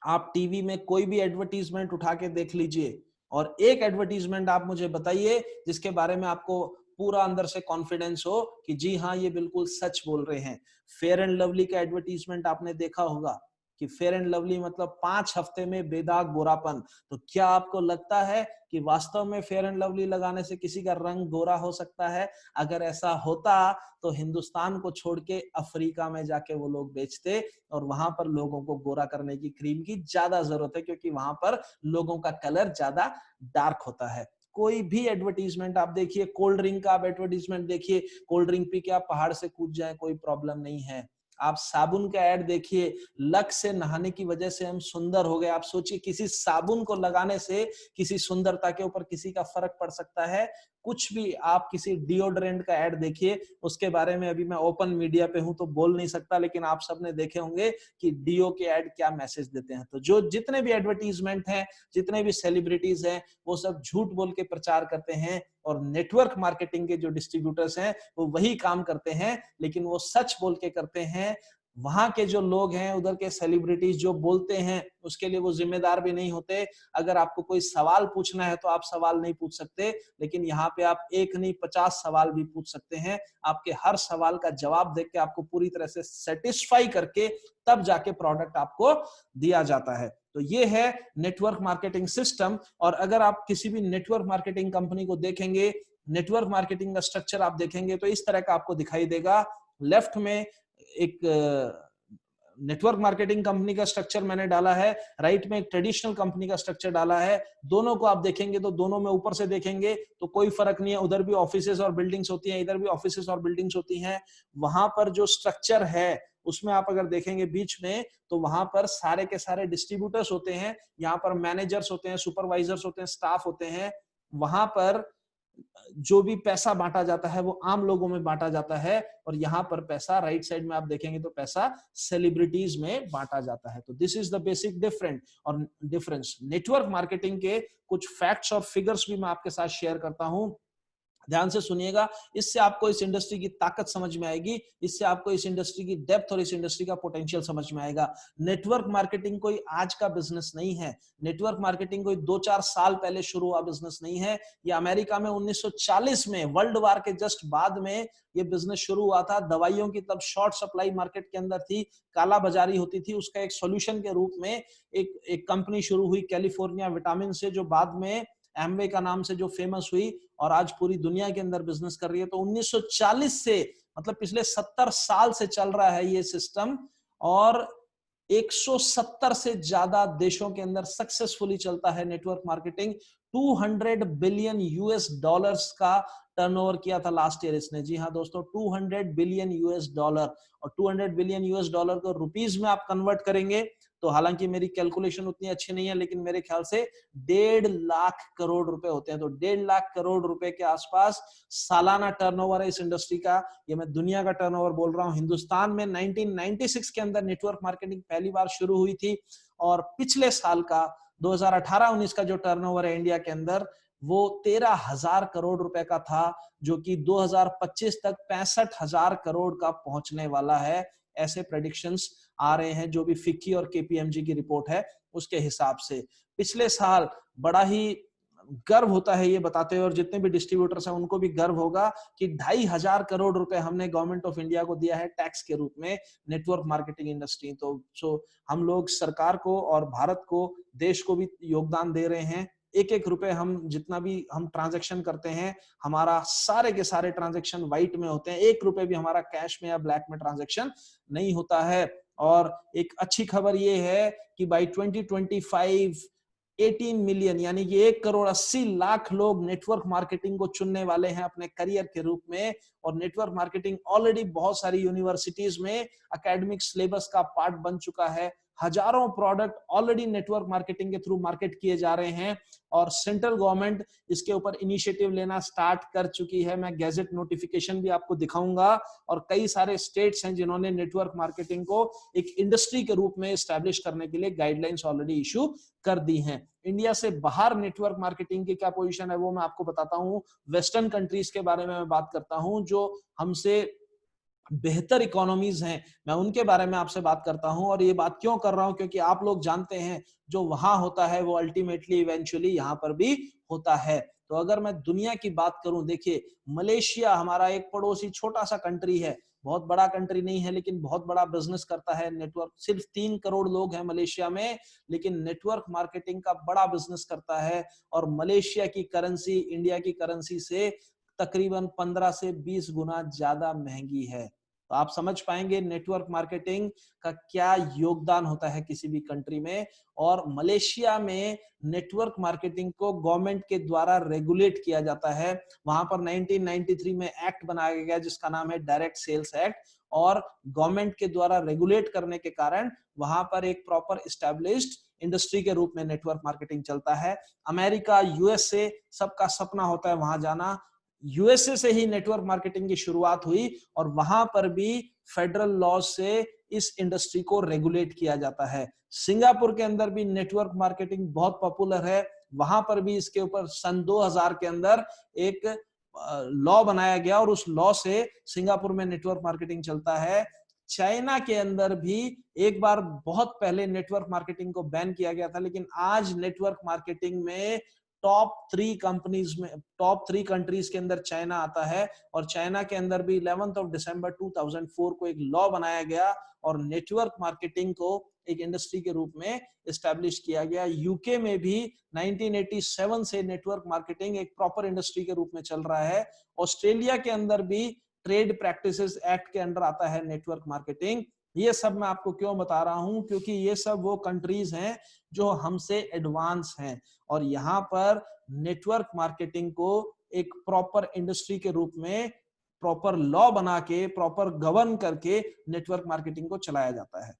आप टीवी में कोई भी एडवर्टीजमेंट उठा के देख लीजिए और एक एडवर्टीजमेंट आप मुझे बताइए जिसके बारे में आपको पूरा अंदर से कॉन्फिडेंस हो कि जी हाँ ये बिल्कुल सच बोल रहे हैं। फेयर एंड लवली का एडवर्टीजमेंट आपने देखा होगा कि फेयर एंड लवली मतलब 5 हफ्ते में बेदाग गोरापन। तो क्या आपको लगता है कि वास्तव में फेयर एंड लवली लगाने से किसी का रंग गोरा हो सकता है? अगर ऐसा होता तो हिंदुस्तान को छोड़ के अफ्रीका में जाके वो लोग बेचते, और वहां पर लोगों को गोरा करने की क्रीम की ज्यादा जरूरत है क्योंकि वहां पर लोगों का कलर ज्यादा डार्क होता है। कोई भी एडवर्टीजमेंट आप देखिए, कोल्ड ड्रिंक का आप एडवर्टीजमेंट देखिए, कोल्ड ड्रिंक पी के आप पहाड़ से कूद जाए कोई प्रॉब्लम नहीं है। आप साबुन का ऐड देखिए, लक्स से नहाने की वजह से हम सुंदर हो गए। आप सोचिए किसी साबुन को लगाने से किसी सुंदरता के ऊपर किसी का फर्क पड़ सकता है। कुछ भी आप किसी डिओड्रेंट का ऐड देखिए, उसके बारे में अभी मैं ओपन मीडिया पे हूं तो बोल नहीं सकता, लेकिन आप सबने देखे होंगे कि डीओ के ऐड क्या मैसेज देते हैं। तो जो जितने भी एडवर्टीजमेंट हैं, जितने भी सेलिब्रिटीज हैं, वो सब झूठ बोल के प्रचार करते हैं, और नेटवर्क मार्केटिंग के जो डिस्ट्रीब्यूटर्स हैं वो वही काम करते हैं, लेकिन वो सच बोल के करते हैं। वहां के जो लोग हैं, उधर के सेलिब्रिटीज जो बोलते हैं, उसके लिए वो जिम्मेदार भी नहीं होते। अगर आपको कोई सवाल पूछना है तो आप सवाल नहीं पूछ सकते, लेकिन यहाँ पे आप एक नहीं 50 सवाल भी पूछ सकते हैं। आपके हर सवाल का जवाब देख के आपको पूरी तरह से सेटिस्फाई करके तब जाके प्रोडक्ट आपको दिया जाता है। तो ये है नेटवर्क मार्केटिंग सिस्टम। और अगर आप किसी भी नेटवर्क मार्केटिंग कंपनी को देखेंगे, नेटवर्क मार्केटिंग का स्ट्रक्चर आप देखेंगे तो इस तरह का आपको दिखाई देगा। लेफ्ट में एक नेटवर्क मार्केटिंग कंपनी का स्ट्रक्चर मैंने डाला है, राइट में एक ट्रेडिशनल कंपनी का स्ट्रक्चर डाला है। दोनों को आप देखेंगे तो दोनों में ऊपर से देखेंगे तो कोई फर्क नहीं है। उधर भी ऑफिसेस और बिल्डिंग्स होती हैं, इधर भी ऑफिसेस और बिल्डिंग्स होती हैं। वहां पर जो स्ट्रक्चर है उसमें आप अगर देखेंगे बीच में, तो वहां पर सारे के सारे डिस्ट्रीब्यूटर्स होते हैं, यहाँ पर मैनेजर्स होते हैं, सुपरवाइजर्स होते हैं, स्टाफ होते हैं। वहां पर जो भी पैसा बांटा जाता है वो आम लोगों में बांटा जाता है, और यहाँ पर पैसा राइट साइड में आप देखेंगे तो पैसा सेलिब्रिटीज में बांटा जाता है। तो this is the basic difference. Network marketing के कुछ फैक्ट्स और फिगर्स भी मैं आपके साथ शेयर करता हूं, ध्यान से सुनिएगा। इससे आपको इस इंडस्ट्री की ताकत समझ में आएगी, इससे आपको इस इंडस्ट्री की डेप्थ और इस इंडस्ट्री का पोटेंशियल समझ में आएगा। नेटवर्क मार्केटिंग कोई आज का बिजनेस नहीं है। नेटवर्क मार्केटिंग कोई 2-4 साल पहले शुरू हुआ बिजनेस नहीं है। ये अमेरिका में 1940 में वर्ल्ड वार के जस्ट बाद में ये बिजनेस शुरू हुआ था। दवाइयों की तब शॉर्ट सप्लाई मार्केट के अंदर थी, काला बाजारी होती थी। उसका एक सॉल्यूशन के रूप में एक कंपनी शुरू हुई कैलिफोर्निया विटामिन से, जो बाद में एमवे का नाम से जो फेमस हुई और आज पूरी दुनिया के अंदर बिजनेस कर रही है। तो 1940 से, मतलब पिछले 70 साल से चल रहा है ये सिस्टम, और 170 से ज्यादा देशों के अंदर सक्सेसफुली चलता है network marketing. 200 billion US dollars का टर्नओवर किया था लास्ट ईयर इसने। जी हाँ दोस्तों, 200 बिलियन यूएस डॉलर। और 200 बिलियन यूएस डॉलर को रुपीज में आप कन्वर्ट करेंगे तो, हालांकि मेरी कैलकुलेशन उतनी अच्छी नहीं है, लेकिन मेरे ख्याल से 1.5 लाख करोड़ रुपए होते हैं। तो 1.5 लाख करोड़ रुपए के आसपास सालाना टर्नओवर है इस इंडस्ट्री का। ये मैं दुनिया का टर्नओवर बोल रहा हूं। हिंदुस्तान में 1996 के अंदर नेटवर्क मार्केटिंग पहली बार शुरू हुई थी, और पिछले साल का 2018-19 का जो टर्नओवर है इंडिया के अंदर, वो 13,000 करोड़ रुपए का था, जो कि 2025 तक 65,000 करोड़ का पहुंचने वाला है। ऐसे प्रेडिक्शंस आ रहे हैं, जो भी फिक्की और केपीएमजी की रिपोर्ट है उसके हिसाब से। पिछले साल बड़ा ही गर्व होता है ये बताते हुए, और जितने भी डिस्ट्रीब्यूटर्स हैं उनको भी गर्व होगा कि 2,500 करोड़ रुपए हमने गवर्नमेंट ऑफ इंडिया को दिया है टैक्स के रूप में नेटवर्क मार्केटिंग इंडस्ट्री। तो हम लोग सरकार को और भारत को, देश को भी योगदान दे रहे हैं। एक एक रुपए हम जितना भी हम ट्रांजैक्शन करते हैं, हमारा सारे के सारे ट्रांजैक्शन व्हाइट में होते हैं। एक रुपए भी हमारा कैश में या ब्लैक में ट्रांजैक्शन नहीं होता है। और एक अच्छी खबर ये है कि बाई 2025 18 मिलियन, यानी कि 1,80,00,000 लोग नेटवर्क मार्केटिंग को चुनने वाले हैं अपने करियर के रूप में। और नेटवर्क मार्केटिंग ऑलरेडी बहुत सारी यूनिवर्सिटीज में एकेडमिक सिलेबस का पार्ट बन चुका है। हजारों प्रोडक्ट ऑलरेडी नेटवर्क मार्केटिंग के थ्रू मार्केट किए जा रहे हैं, और सेंट्रल गवर्नमेंट इसके ऊपर इनिशिएटिव लेना स्टार्ट कर चुकी है। मैं गैजेट नोटिफिकेशन भी आपको दिखाऊंगा। और कई सारे स्टेट्स हैं जिन्होंने नेटवर्क मार्केटिंग को एक इंडस्ट्री के रूप में एस्टैब्लिश करने के लिए गाइडलाइंस ऑलरेडी इशू कर दी हैं। इंडिया से बाहर नेटवर्क मार्केटिंग की क्या पोजीशन है वो मैं आपको बताता हूं। वेस्टर्न कंट्रीज के बारे में मैं बात करता हूं, जो हमसे बेहतर इकोनॉमीज हैं, मैं उनके बारे में आपसे बात करता हूं। और ये बात क्यों कर रहा हूं, क्योंकि आप लोग जानते हैं जो वहां होता है वो अल्टीमेटली इवेंचुअली यहां पर भी होता है। तो अगर मैं दुनिया की बात करूं, देखिए मलेशिया हमारा एक पड़ोसी छोटा सा कंट्री है, बहुत बड़ा कंट्री नहीं है, लेकिन बहुत बड़ा बिजनेस करता है नेटवर्क। सिर्फ 3 करोड़ लोग हैं मलेशिया में, लेकिन नेटवर्क मार्केटिंग का बड़ा बिजनेस करता है। और मलेशिया की करेंसी इंडिया की करेंसी से तकरीबन 15 से 20 गुना ज्यादा महंगी है। तो आप समझ पाएंगे नेटवर्क मार्केटिंग का क्या योगदान होता है किसी भी कंट्री में। और मलेशिया में नेटवर्क मार्केटिंग को गवर्नमेंट के द्वारा रेगुलेट किया जाता है। वहां पर 1993 में एक्ट बनाया गया जिसका नाम है डायरेक्ट सेल्स एक्ट, और गवर्नमेंट के द्वारा रेगुलेट करने के कारण वहां पर एक प्रॉपर एस्टैब्लिश्ड इंडस्ट्री के रूप में नेटवर्क मार्केटिंग चलता है। अमेरिका, यूएसए, सबका सपना होता है वहां जाना। यूएसए से ही नेटवर्क मार्केटिंग की शुरुआत हुई और वहां पर भी फेडरल लॉ से इस इंडस्ट्री को रेगुलेट किया जाता है। सिंगापुर के अंदर भी नेटवर्क मार्केटिंग बहुत पॉपुलर है, वहां पर भी इसके ऊपर सन 2000 के अंदर एक लॉ बनाया गया और उस लॉ से सिंगापुर में नेटवर्क मार्केटिंग चलता है। चाइना के अंदर भी एक बार बहुत पहले नेटवर्क मार्केटिंग को बैन किया गया था, लेकिन आज नेटवर्क मार्केटिंग में टॉप 3 कंट्रीज के अंदर चाइना आता है। और चाइना के अंदर भी 11 दिसंबर 2004 को एक लॉ बनाया गया और नेटवर्क मार्केटिंग को एक इंडस्ट्री के रूप में एस्टैब्लिश किया गया। यूके में भी 1987 से नेटवर्क मार्केटिंग एक प्रॉपर इंडस्ट्री के रूप में चल रहा है। ऑस्ट्रेलिया के अंदर भी ट्रेड प्रैक्टिसेस एक्ट के अंडर आता है नेटवर्क मार्केटिंग। ये सब मैं आपको क्यों बता रहा हूं, क्योंकि ये सब वो कंट्रीज हैं जो हमसे एडवांस हैं और यहाँ पर नेटवर्क मार्केटिंग को एक प्रॉपर इंडस्ट्री के रूप में प्रॉपर लॉ बना के, प्रॉपर गवर्न करके नेटवर्क मार्केटिंग को चलाया जाता है।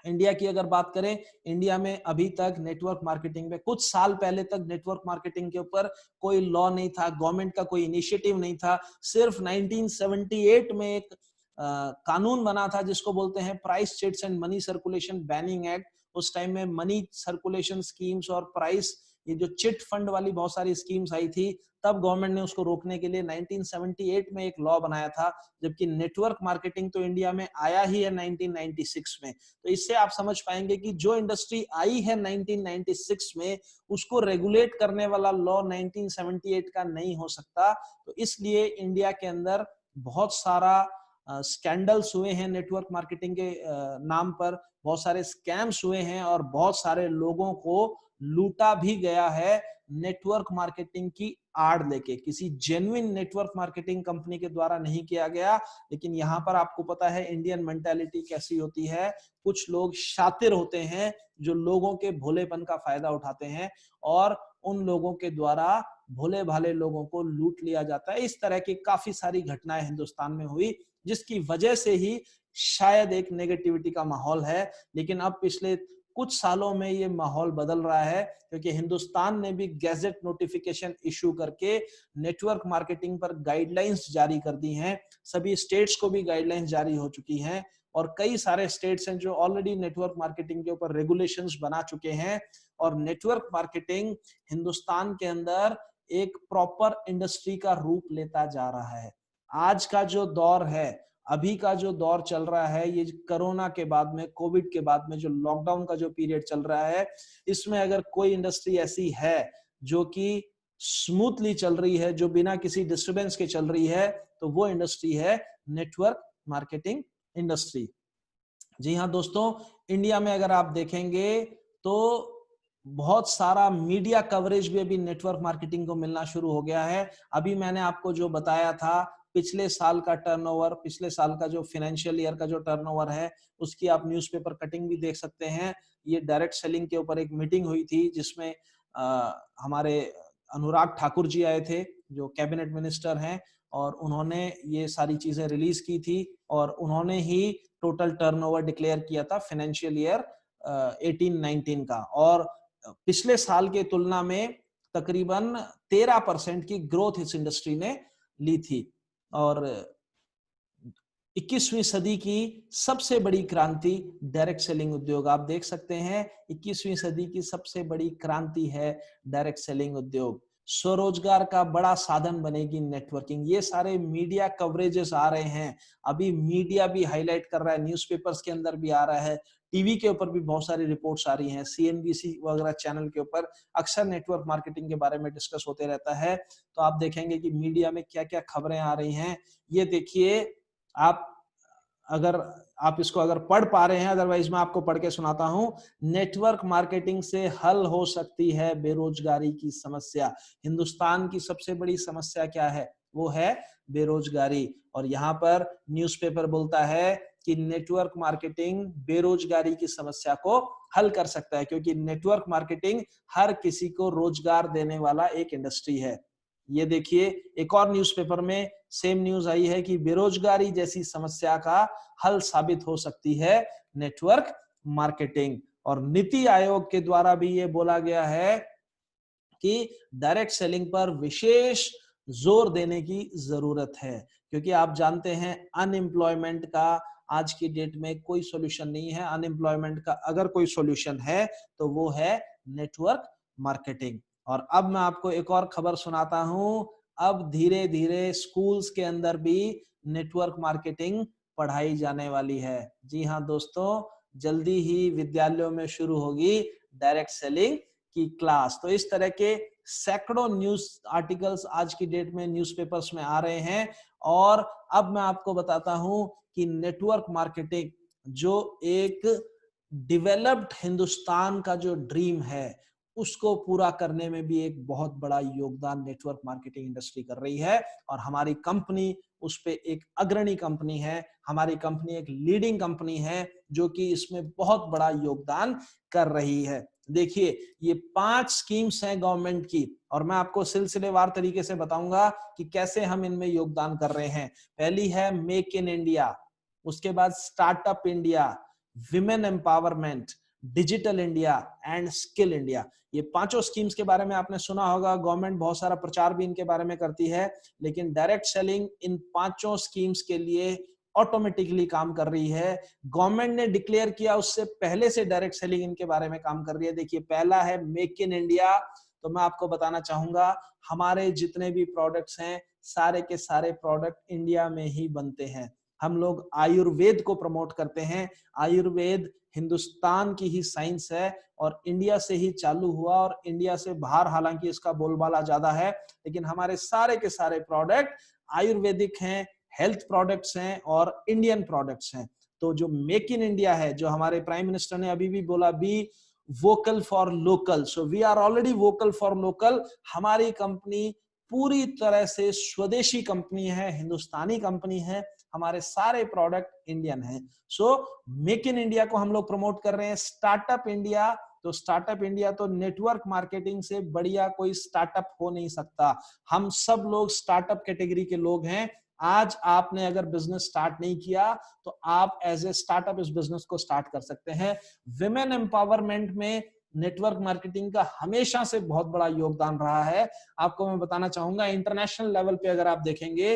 इंडिया की अगर बात करें, इंडिया में अभी तक नेटवर्क मार्केटिंग में कुछ साल पहले तक नेटवर्क मार्केटिंग के ऊपर कोई लॉ नहीं था, गवर्नमेंट का कोई इनिशिएटिव नहीं था। सिर्फ 1978 में एक कानून बना था जिसको बोलते हैं price chits and money circulation banning act. उस टाइम में मनी सर्कुलेशन स्कीम्स और प्राइस, ये जो चिट फंड वाली बहुत सारी स्कीम्स आई थी, तब गवर्नमेंट ने उसको रोकने के लिए 1978 में एक लॉ बनाया था। जबकि नेटवर्क मार्केटिंग तो इंडिया में आया ही है 1996 में। तो इससे आप समझ पाएंगे कि जो इंडस्ट्री आई है 1996 में, उसको रेगुलेट करने वाला लॉ 1978 का नहीं हो सकता। तो इसलिए इंडिया के अंदर बहुत सारा स्कैंडल्स हुए हैं नेटवर्क मार्केटिंग के नाम पर, बहुत सारे स्कैम्स हुए हैं और बहुत सारे लोगों को लूटा भी गया है नेटवर्क मार्केटिंग की आड़ लेके। किसी जेन्युइन नेटवर्क मार्केटिंग कंपनी के द्वारा नहीं किया गया। लेकिन यहाँ पर आपको पता है इंडियन मेंटालिटी कैसी होती है, कुछ लोग शातिर होते हैं जो लोगों के भोलेपन का फायदा उठाते हैं और उन लोगों के द्वारा भोले भाले लोगों को लूट लिया जाता है। इस तरह की काफी सारी घटनाएं हिंदुस्तान में हुई, जिसकी वजह से ही शायद एक नेगेटिविटी का माहौल है। लेकिन अब पिछले कुछ सालों में ये माहौल बदल रहा है, क्योंकि हिंदुस्तान ने भी गैजेट नोटिफिकेशन इशू करके नेटवर्क मार्केटिंग पर गाइडलाइंस जारी कर दी हैं। सभी स्टेट्स को भी गाइडलाइंस जारी हो चुकी हैं और कई सारे स्टेट्स हैं जो ऑलरेडी नेटवर्क मार्केटिंग के ऊपर रेगुलेशंस बना चुके हैं। और नेटवर्क मार्केटिंग हिंदुस्तान के अंदर एक प्रॉपर इंडस्ट्री का रूप लेता जा रहा है। आज का जो दौर है, अभी का जो दौर चल रहा है, ये कोरोना के बाद में, कोविड के बाद में जो लॉकडाउन का जो पीरियड चल रहा है, इसमें अगर कोई इंडस्ट्री ऐसी है जो कि स्मूथली चल रही है, जो बिना किसी डिस्टरबेंस के चल रही है, तो वो इंडस्ट्री है नेटवर्क मार्केटिंग इंडस्ट्री। जी हाँ दोस्तों, इंडिया में अगर आप देखेंगे तो बहुत सारा मीडिया कवरेज भी अभी नेटवर्क मार्केटिंग को मिलना शुरू हो गया है। अभी मैंने आपको जो बताया था, पिछले साल का टर्नओवर, पिछले साल का जो फाइनेंशियल ईयर का जो टर्नओवर है, उसकी आप न्यूज़पेपर कटिंग भी देख सकते हैं। ये डायरेक्ट सेलिंग के ऊपर एक मीटिंग हुई थी जिसमें हमारे अनुराग ठाकुर जी आए थे जो कैबिनेट मिनिस्टर हैं, और उन्होंने ये सारी चीजें रिलीज की थी और उन्होंने ही टोटल टर्नओवर डिक्लेयर किया था फाइनेंशियल ईयर 18-19 का। और पिछले साल के तुलना में तकरीबन 13% की ग्रोथ इस इंडस्ट्री ने ली थी। और 21वीं सदी की सबसे बड़ी क्रांति डायरेक्ट सेलिंग उद्योग, आप देख सकते हैं 21वीं सदी की सबसे बड़ी क्रांति है डायरेक्ट सेलिंग उद्योग। स्वरोजगार का बड़ा साधन बनेगी नेटवर्किंग। ये सारे मीडिया कवरेजेस आ रहे हैं, अभी मीडिया भी हाईलाइट कर रहा है, न्यूज़पेपर्स के अंदर भी आ रहा है, टीवी के ऊपर भी बहुत सारी रिपोर्ट्स आ रही हैं, सीएनबीसी वगैरह चैनल के ऊपर अक्सर नेटवर्क मार्केटिंग के बारे में डिस्कस होते रहता है। तो आप देखेंगे कि मीडिया में क्या क्या खबरें आ रही हैं। ये देखिए, आप अगर आप इसको अगर पढ़ पा रहे हैं, अदरवाइज मैं आपको पढ़ के सुनाता हूं। नेटवर्क मार्केटिंग से हल हो सकती है बेरोजगारी की समस्या। हिंदुस्तान की सबसे बड़ी समस्या क्या है? वो है बेरोजगारी। और यहाँ पर न्यूज़पेपर बोलता है कि नेटवर्क मार्केटिंग बेरोजगारी की समस्या को हल कर सकता है, क्योंकि नेटवर्क मार्केटिंग हर किसी को रोजगार देने वाला एक इंडस्ट्री है। ये देखिए एक और न्यूज़पेपर में सेम न्यूज आई है कि बेरोजगारी जैसी समस्या का हल साबित हो सकती है नेटवर्क मार्केटिंग। और नीति आयोग के द्वारा भी ये बोला गया है कि डायरेक्ट सेलिंग पर विशेष जोर देने की जरूरत है, क्योंकि आप जानते हैं अनएम्प्लॉयमेंट का आज की डेट में कोई सॉल्यूशन नहीं है। अनएम्प्लॉयमेंट का अगर कोई सॉल्यूशन है तो वो है नेटवर्क मार्केटिंग। और अब मैं आपको एक और खबर सुनाता हूं, अब धीरे धीरे स्कूल्स के अंदर भी नेटवर्क मार्केटिंग पढ़ाई जाने वाली है। जी हाँ दोस्तों, जल्दी ही विद्यालयों में शुरू होगी डायरेक्ट सेलिंग की क्लास। तो इस तरह के सैकड़ों न्यूज आर्टिकल्स आज की डेट में न्यूज़पेपर्स में आ रहे हैं। और अब मैं आपको बताता हूं कि नेटवर्क मार्केटिंग जो एक डेवलप्ड हिंदुस्तान का जो ड्रीम है उसको पूरा करने में भी एक बहुत बड़ा योगदान नेटवर्क मार्केटिंग इंडस्ट्री कर रही है। और हमारी कंपनी उस पे एक अग्रणी कंपनी है, हमारी कंपनी एक लीडिंग कंपनी है जो कि इसमें बहुत बड़ा योगदान कर रही है। देखिए ये 5 स्कीम्स हैं गवर्नमेंट की, और मैं आपको सिलसिलेवार तरीके से बताऊंगा कि कैसे हम इनमें योगदान कर रहे हैं। पहली है मेक इन इंडिया, उसके बाद startup India, women empowerment, digital India and skill India. ये पांचों स्कीम्स के बारे में आपने सुना होगा, गवर्नमेंट बहुत सारा प्रचार भी इनके बारे में करती है, लेकिन डायरेक्ट सेलिंग इन पांचों स्कीम्स के लिए ऑटोमेटिकली काम कर रही है। गवर्नमेंट ने डिक्लेयर किया उससे पहले से डायरेक्ट सेलिंग इनके बारे में काम कर रही है। देखिए पहला है मेक इन इंडिया। तो मैं आपको बताना चाहूंगा हमारे जितने भी प्रोडक्ट्स हैं सारे के सारे प्रोडक्ट इंडिया में ही बनते हैं। हम लोग आयुर्वेद को प्रमोट करते हैं। आयुर्वेद हिंदुस्तान की ही साइंस है और इंडिया से ही चालू हुआ, और इंडिया से बाहर हालांकि इसका बोलबाला ज्यादा है, लेकिन हमारे सारे के सारे प्रोडक्ट आयुर्वेदिक हैं, हेल्थ प्रोडक्ट्स हैं और इंडियन प्रोडक्ट्स हैं। तो जो मेक इन इंडिया है, जो हमारे प्राइम मिनिस्टर ने अभी भी बोला, be vocal for local, so we are already vocal for local. हमारी कंपनी पूरी तरह से स्वदेशी कंपनी है, हिंदुस्तानी कंपनी है, हमारे सारे प्रोडक्ट इंडियन हैं। सो मेक इन इंडिया को हम लोग प्रमोट कर रहे हैं। स्टार्टअप इंडिया, तो स्टार्टअप इंडिया तो नेटवर्क मार्केटिंग से बढ़िया कोई स्टार्टअप हो नहीं सकता। हम सब लोग स्टार्टअप कैटेगरी के लोग हैं। आज आपने अगर बिजनेस स्टार्ट नहीं किया तो आप एज ए स्टार्टअप इस बिजनेस को स्टार्ट कर सकते हैं। विमेन एम्पावरमेंट में नेटवर्क मार्केटिंग का हमेशा से बहुत बड़ा योगदान रहा है। आपको मैं बताना चाहूंगा इंटरनेशनल लेवल पे अगर आप देखेंगे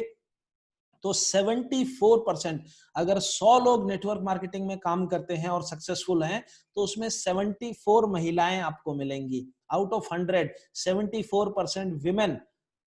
तो 74%, अगर 100 लोग नेटवर्क मार्केटिंग में काम करते हैं और सक्सेसफुल हैं तो उसमें 74 महिलाएं आपको मिलेंगी। Out of 100 74% women.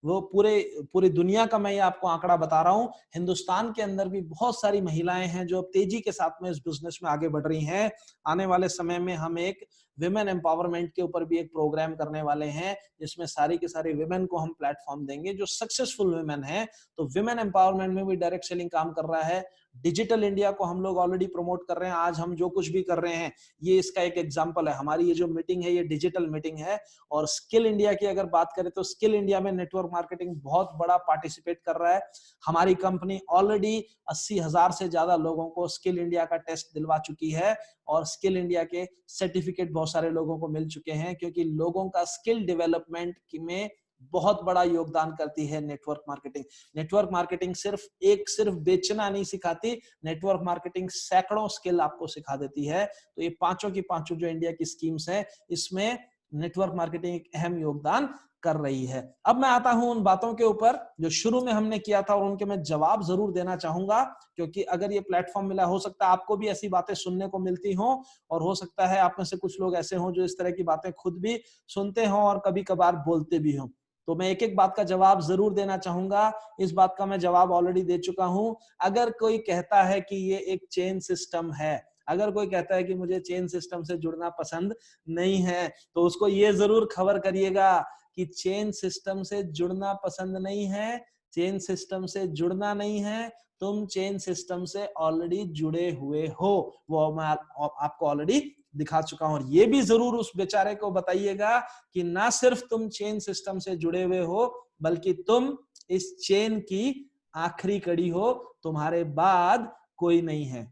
वो पूरी दुनिया का मैं ये आपको आंकड़ा बता रहा हूं। हिंदुस्तान के अंदर भी बहुत सारी महिलाएं हैं जो तेजी के साथ में इस बिजनेस में आगे बढ़ रही हैं। आने वाले समय में हम एक विमेन एम्पावरमेंट के ऊपर भी एक प्रोग्राम करने वाले हैं जिसमें सारी के सारी विमेन को हम प्लेटफॉर्म देंगे जो सक्सेसफुल विमेन है। तो विमेन एम्पावरमेंट में भी डायरेक्ट सेलिंग काम कर रहा है। डिजिटल इंडिया को हम लोग ऑलरेडी प्रमोट कर रहे हैं। आज हम जो कुछ भी कर रहे हैं ये इसका एक एग्जांपल है। हमारी ये जो मीटिंग है ये डिजिटल मीटिंग है। और स्किल इंडिया की अगर बात करें तो स्किल इंडिया में नेटवर्क मार्केटिंग बहुत बड़ा पार्टिसिपेट कर रहा है। हमारी कंपनी ऑलरेडी 80,000 से ज्यादा लोगों को स्किल इंडिया का टेस्ट दिलवा चुकी है और स्किल इंडिया के सर्टिफिकेट बहुत सारे लोगों को मिल चुके हैं, क्योंकि लोगों का स्किल डेवलपमेंट में बहुत बड़ा योगदान करती है नेटवर्क मार्केटिंग। नेटवर्क मार्केटिंग सिर्फ बेचना नहीं सिखाती, नेटवर्क मार्केटिंग सैकड़ों स्किल आपको सिखा देती है। तो ये पांचों की पांचों जो इंडिया की स्कीम्स हैं इसमें नेटवर्क मार्केटिंग एक अहम योगदान कर रही है। अब मैं आता हूं उन बातों के ऊपर जो शुरू में हमने किया था और उनके मैं जवाब जरूर देना चाहूंगा, क्योंकि अगर ये प्लेटफॉर्म मिला, हो सकता है आपको भी ऐसी बातें सुनने को मिलती हों और हो सकता है आप में से कुछ लोग ऐसे हों जो इस तरह की बातें खुद भी सुनते हों और कभी कभार बोलते भी हों। तो मैं एक एक बात का जवाब जरूर देना चाहूंगा। इस बात का मैं जवाब ऑलरेडी दे चुका हूं। अगर कोई कहता है कि ये एक चेन सिस्टम है, अगर कोई कहता है कि मुझे चेन सिस्टम से जुड़ना पसंद नहीं है, तो उसको ये जरूर खबर करिएगा कि चेन सिस्टम से जुड़ना पसंद नहीं है, चेन सिस्टम से जुड़ना नहीं है, तुम चेन सिस्टम से ऑलरेडी जुड़े हुए हो। वो मैं आपको ऑलरेडी दिखा चुका हूं। और ये भी जरूर उस बेचारे को बताइएगा कि ना सिर्फ तुम चेन सिस्टम से जुड़े हुए हो, बल्कि तुम इस चेन की आखिरी कड़ी हो, तुम्हारे बाद कोई नहीं है।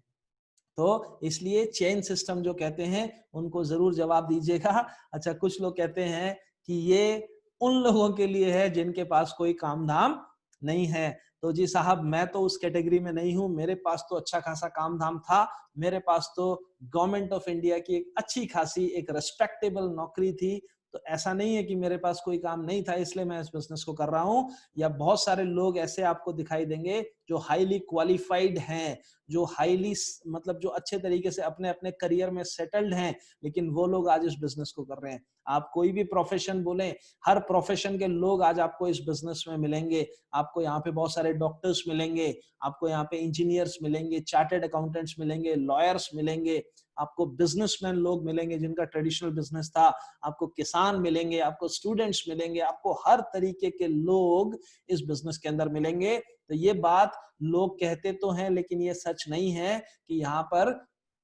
तो इसलिए चेन सिस्टम जो कहते हैं उनको जरूर जवाब दीजिएगा। अच्छा, कुछ लोग कहते हैं कि ये उन लोगों के लिए है जिनके पास कोई काम धाम नहीं है। तो जी साहब, मैं तो उस कैटेगरी में नहीं हूं, मेरे पास तो अच्छा खासा काम धाम था, मेरे पास तो गवर्नमेंट ऑफ इंडिया की एक अच्छी खासी एक रिस्पेक्टेबल नौकरी थी। तो ऐसा नहीं है कि मेरे पास कोई काम नहीं था इसलिए मैं इस बिजनेस को कर रहा हूं। या बहुत सारे लोग ऐसे आपको दिखाई देंगे जो हाईली क्वालिफाइड हैं, जो हाईली मतलब जो अच्छे तरीके से अपने अपने करियर में सेटल्ड हैं, लेकिन वो लोग आज इस बिजनेस को कर रहे हैं। आप कोई भी प्रोफेशन बोलें, हर प्रोफेशन के लोग आज आपको इस बिजनेस में मिलेंगे। आपको यहाँ पे बहुत सारे डॉक्टर्स मिलेंगे, आपको यहाँ पे इंजीनियर्स मिलेंगे, चार्टर्ड अकाउंटेंट्स मिलेंगे, लॉयर्स मिलेंगे, आपको बिजनेसमैन लोग मिलेंगे जिनका ट्रेडिशनल बिजनेस था, आपको किसान मिलेंगे, आपको स्टूडेंट्स मिलेंगे, आपको हर तरीके के लोग इस बिजनेस के अंदर मिलेंगे। तो ये बात लोग कहते तो हैं लेकिन ये सच नहीं है कि यहाँ पर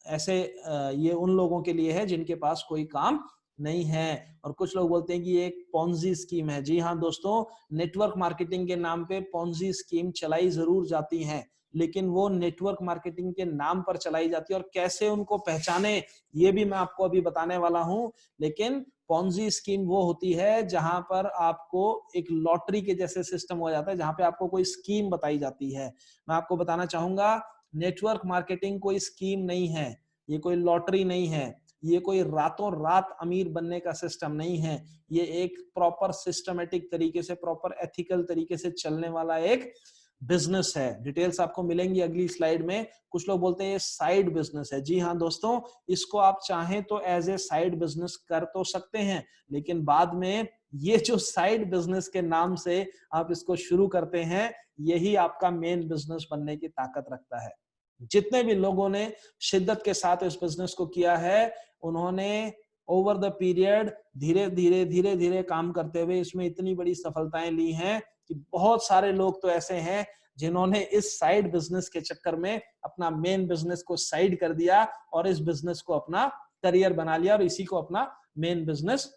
ऐसे ये उन लोगों के लिए है जिनके पास कोई काम नहीं है। और कुछ लोग बोलते हैं कि ये एक पॉन्जी स्कीम है। जी हाँ दोस्तों, नेटवर्क मार्केटिंग के नाम पे पॉन्जी स्कीम चलाई जरूर जाती हैं, लेकिन वो नेटवर्क मार्केटिंग के नाम पर चलाई जाती है और कैसे उनको पहचाने ये भी मैं आपको अभी बताने वाला हूं। लेकिन पॉन्जी स्कीम वो होती है जहां पर आपको एक लॉटरी के जैसे सिस्टम हो जाता है, जहां पे आपको कोई स्कीम बताई जाती है। मैं आपको बताना चाहूंगा, नेटवर्क मार्केटिंग कोई स्कीम नहीं है, ये कोई लॉटरी नहीं है, ये कोई रातों रात अमीर बनने का सिस्टम नहीं है। ये एक प्रॉपर सिस्टमेटिक तरीके से, प्रॉपर एथिकल तरीके से चलने वाला एक बिजनेस है। डिटेल्स आपको मिलेंगी अगली स्लाइड में। कुछ लोग बोलते हैं ये साइड बिजनेस है। जी हाँ दोस्तों, इसको आप चाहें तो एज ए साइड बिजनेस कर तो सकते हैं, लेकिन बाद में ये जो साइड बिजनेस के नाम से आप इसको शुरू करते हैं, यही आपका मेन बिजनेस बनने की ताकत रखता है। जितने भी लोगों ने शिद्दत के साथ इस बिजनेस को किया है, उन्होंने ओवर द पीरियड धीरे धीरे काम करते हुए इसमें इतनी बड़ी सफलताएं ली हैं कि बहुत सारे लोग तो ऐसे हैं जिन्होंने इस साइड बिजनेस के चक्कर में अपना मेन बिजनेस को साइड कर दिया और इस बिजनेस को अपना करियर बना लिया और इसी को अपना मेन बिजनेस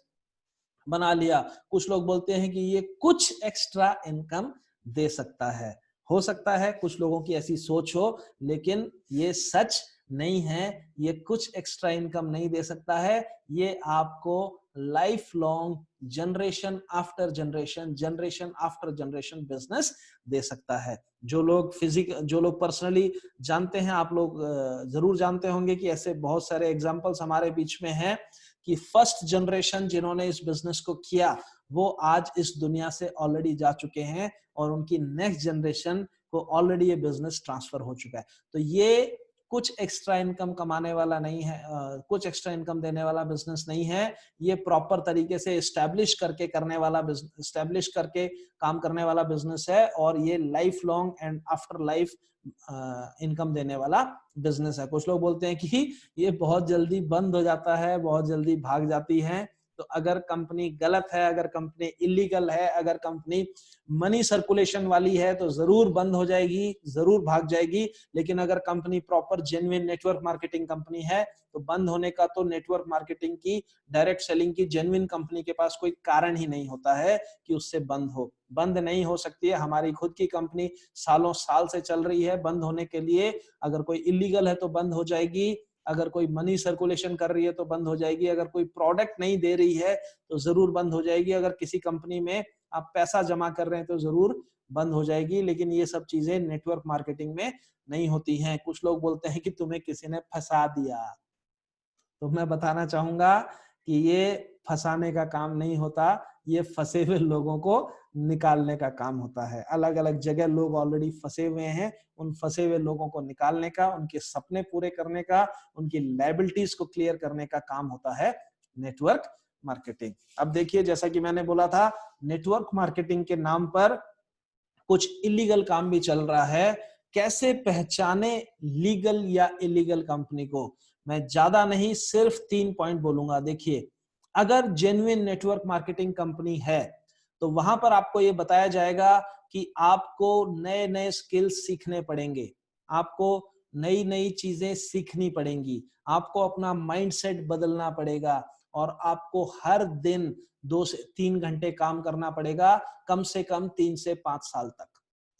बना लिया। कुछ लोग बोलते हैं कि ये कुछ एक्स्ट्रा इनकम दे सकता है। हो सकता है कुछ लोगों की ऐसी सोच हो, लेकिन ये सच नहीं है। ये कुछ एक्स्ट्रा इनकम नहीं दे सकता है, ये आपको life long, generation after generation, generation after generation business दे सकता है। जो लोग पर्सनली जानते हैं, आप लोग जरूर जानते होंगे कि ऐसे बहुत सारे एग्जांपल्स हमारे बीच में हैं कि फर्स्ट जनरेशन जिन्होंने इस बिजनेस को किया वो आज इस दुनिया से ऑलरेडी जा चुके हैं और उनकी नेक्स्ट जनरेशन को ऑलरेडी ये बिजनेस ट्रांसफर हो चुका है। तो ये कुछ एक्स्ट्रा इनकम कमाने वाला नहीं है, कुछ एक्स्ट्रा इनकम देने वाला बिजनेस नहीं है। ये प्रॉपर तरीके से एस्टैब्लिश करके करने वाला बिजनेस, एस्टैब्लिश करके काम करने वाला बिजनेस है और ये life long and after life income देने वाला बिजनेस है। कुछ लोग बोलते हैं कि ये बहुत जल्दी बंद हो जाता है, बहुत जल्दी भाग जाती है। तो अगर कंपनी गलत है, अगर कंपनी इलीगल है, अगर कंपनी मनी सर्कुलेशन वाली है तो जरूर बंद हो जाएगी, जरूर भाग जाएगी। लेकिन अगर company proper genuine network marketing company है तो बंद होने का तो नेटवर्क मार्केटिंग की, डायरेक्ट सेलिंग की जेन्युइन कंपनी के पास कोई कारण ही नहीं होता है कि उससे बंद हो। बंद नहीं हो सकती है। हमारी खुद की कंपनी सालों साल से चल रही है। बंद होने के लिए अगर कोई इलीगल है तो बंद हो जाएगी, अगर कोई मनी सर्कुलेशन कर रही है तो बंद हो जाएगी, अगर कोई प्रोडक्ट नहीं दे रही है तो जरूर बंद हो जाएगी, अगर किसी कंपनी में आप पैसा जमा कर रहे हैं तो जरूर बंद हो जाएगी। लेकिन ये सब चीजें नेटवर्क मार्केटिंग में नहीं होती हैं। कुछ लोग बोलते हैं कि तुम्हें किसी ने फंसा दिया, तो मैं बताना चाहूंगा कि ये फंसाने का काम नहीं होता, ये फंसे हुए लोगों को निकालने का काम होता है। अलग अलग जगह लोग ऑलरेडी फंसे हुए हैं, उन फंसे हुए लोगों को निकालने का, उनके सपने पूरे करने का, उनकी लायबिलिटीज को क्लियर करने का काम होता है नेटवर्क मार्केटिंग। अब देखिए, जैसा कि मैंने बोला था, नेटवर्क मार्केटिंग के नाम पर कुछ इलीगल काम भी चल रहा है। कैसे पहचाने लीगल या इलीगल कंपनी को? मैं ज्यादा नहीं, सिर्फ 3 पॉइंट बोलूंगा। देखिए, अगर जेन्युइन नेटवर्क मार्केटिंग कंपनी है तो वहां पर आपको ये बताया जाएगा कि आपको नए नए स्किल्स सीखने पड़ेंगे, आपको नई नई चीजें सीखनी पड़ेंगी, आपको अपना माइंडसेट बदलना पड़ेगा और आपको हर दिन 2 से 3 घंटे काम करना पड़ेगा, कम से कम 3 से 5 साल तक।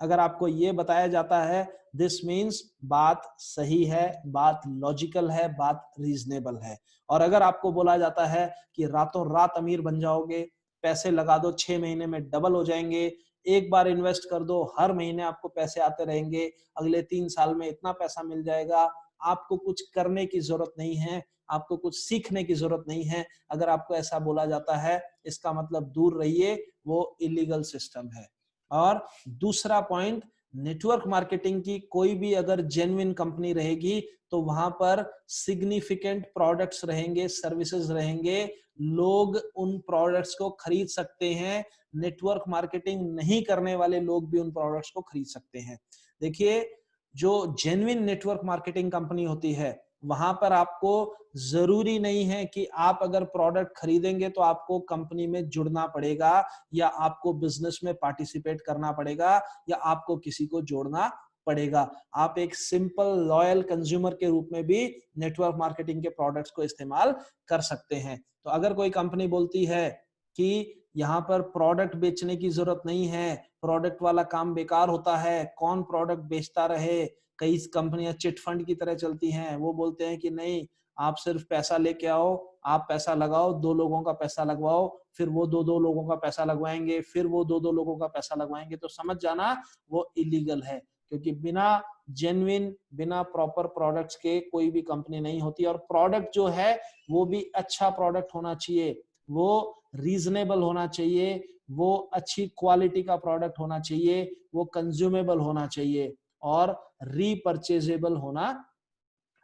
अगर आपको ये बताया जाता है, दिस मीन्स बात सही है, बात लॉजिकल है, बात रीजनेबल है। और अगर आपको बोला जाता है कि रातों रात अमीर बन जाओगे, पैसे लगा दो, 6 महीने में डबल हो जाएंगे। एक बार इन्वेस्ट कर दो, हर महीने आपको पैसे आते रहेंगे, अगले 3 साल में इतना पैसा मिल जाएगा। आपको कुछ करने की जरूरत नहीं है, आपको कुछ सीखने की जरूरत नहीं है। अगर आपको ऐसा बोला जाता है, इसका मतलब दूर रहिए, वो इलीगल सिस्टम है। और दूसरा पॉइंट, नेटवर्क मार्केटिंग की कोई भी अगर जेन्युइन कंपनी रहेगी तो वहां पर सिग्निफिकेंट प्रोडक्ट्स रहेंगे, सर्विसेज रहेंगे, लोग उन प्रोडक्ट्स को खरीद सकते हैं। नेटवर्क मार्केटिंग नहीं करने वाले लोग भी उन प्रोडक्ट्स को खरीद सकते हैं। देखिए, जो जेन्युइन नेटवर्क मार्केटिंग कंपनी होती है, वहां पर आपको जरूरी नहीं है कि आप अगर प्रोडक्ट खरीदेंगे तो आपको कंपनी में जुड़ना पड़ेगा, या आपको बिजनेस में पार्टिसिपेट करना पड़ेगा, या आपको किसी को जोड़ना पड़ेगा। आप एक सिंपल लॉयल कंज्यूमर के रूप में भी नेटवर्क मार्केटिंग के प्रोडक्ट्स को इस्तेमाल कर सकते हैं। तो अगर कोई कंपनी बोलती है कि यहाँ पर प्रोडक्ट बेचने की जरूरत नहीं है, प्रोडक्ट वाला काम बेकार होता है, कौन प्रोडक्ट बेचता रहे, कई कंपनियां चिट फंड की तरह चलती हैं, वो बोलते हैं कि नहीं, आप सिर्फ पैसा लेके आओ, आप पैसा लगाओ, 2 लोगों का पैसा लगवाओ, फिर वो 2 लोगों का पैसा लगवाएंगे, फिर वो 2 लोगों का पैसा लगवाएंगे, तो समझ जाना वो इलीगल है। क्योंकि बिना जेन्युइन, बिना प्रॉपर प्रोडक्ट्स के कोई भी कंपनी नहीं होती। और प्रोडक्ट जो है वो भी अच्छा प्रोडक्ट होना चाहिए, वो रीजनेबल होना चाहिए, वो अच्छी क्वालिटी का प्रोडक्ट होना चाहिए, वो कंज्यूमेबल होना चाहिए और रीपरचेजेबल होना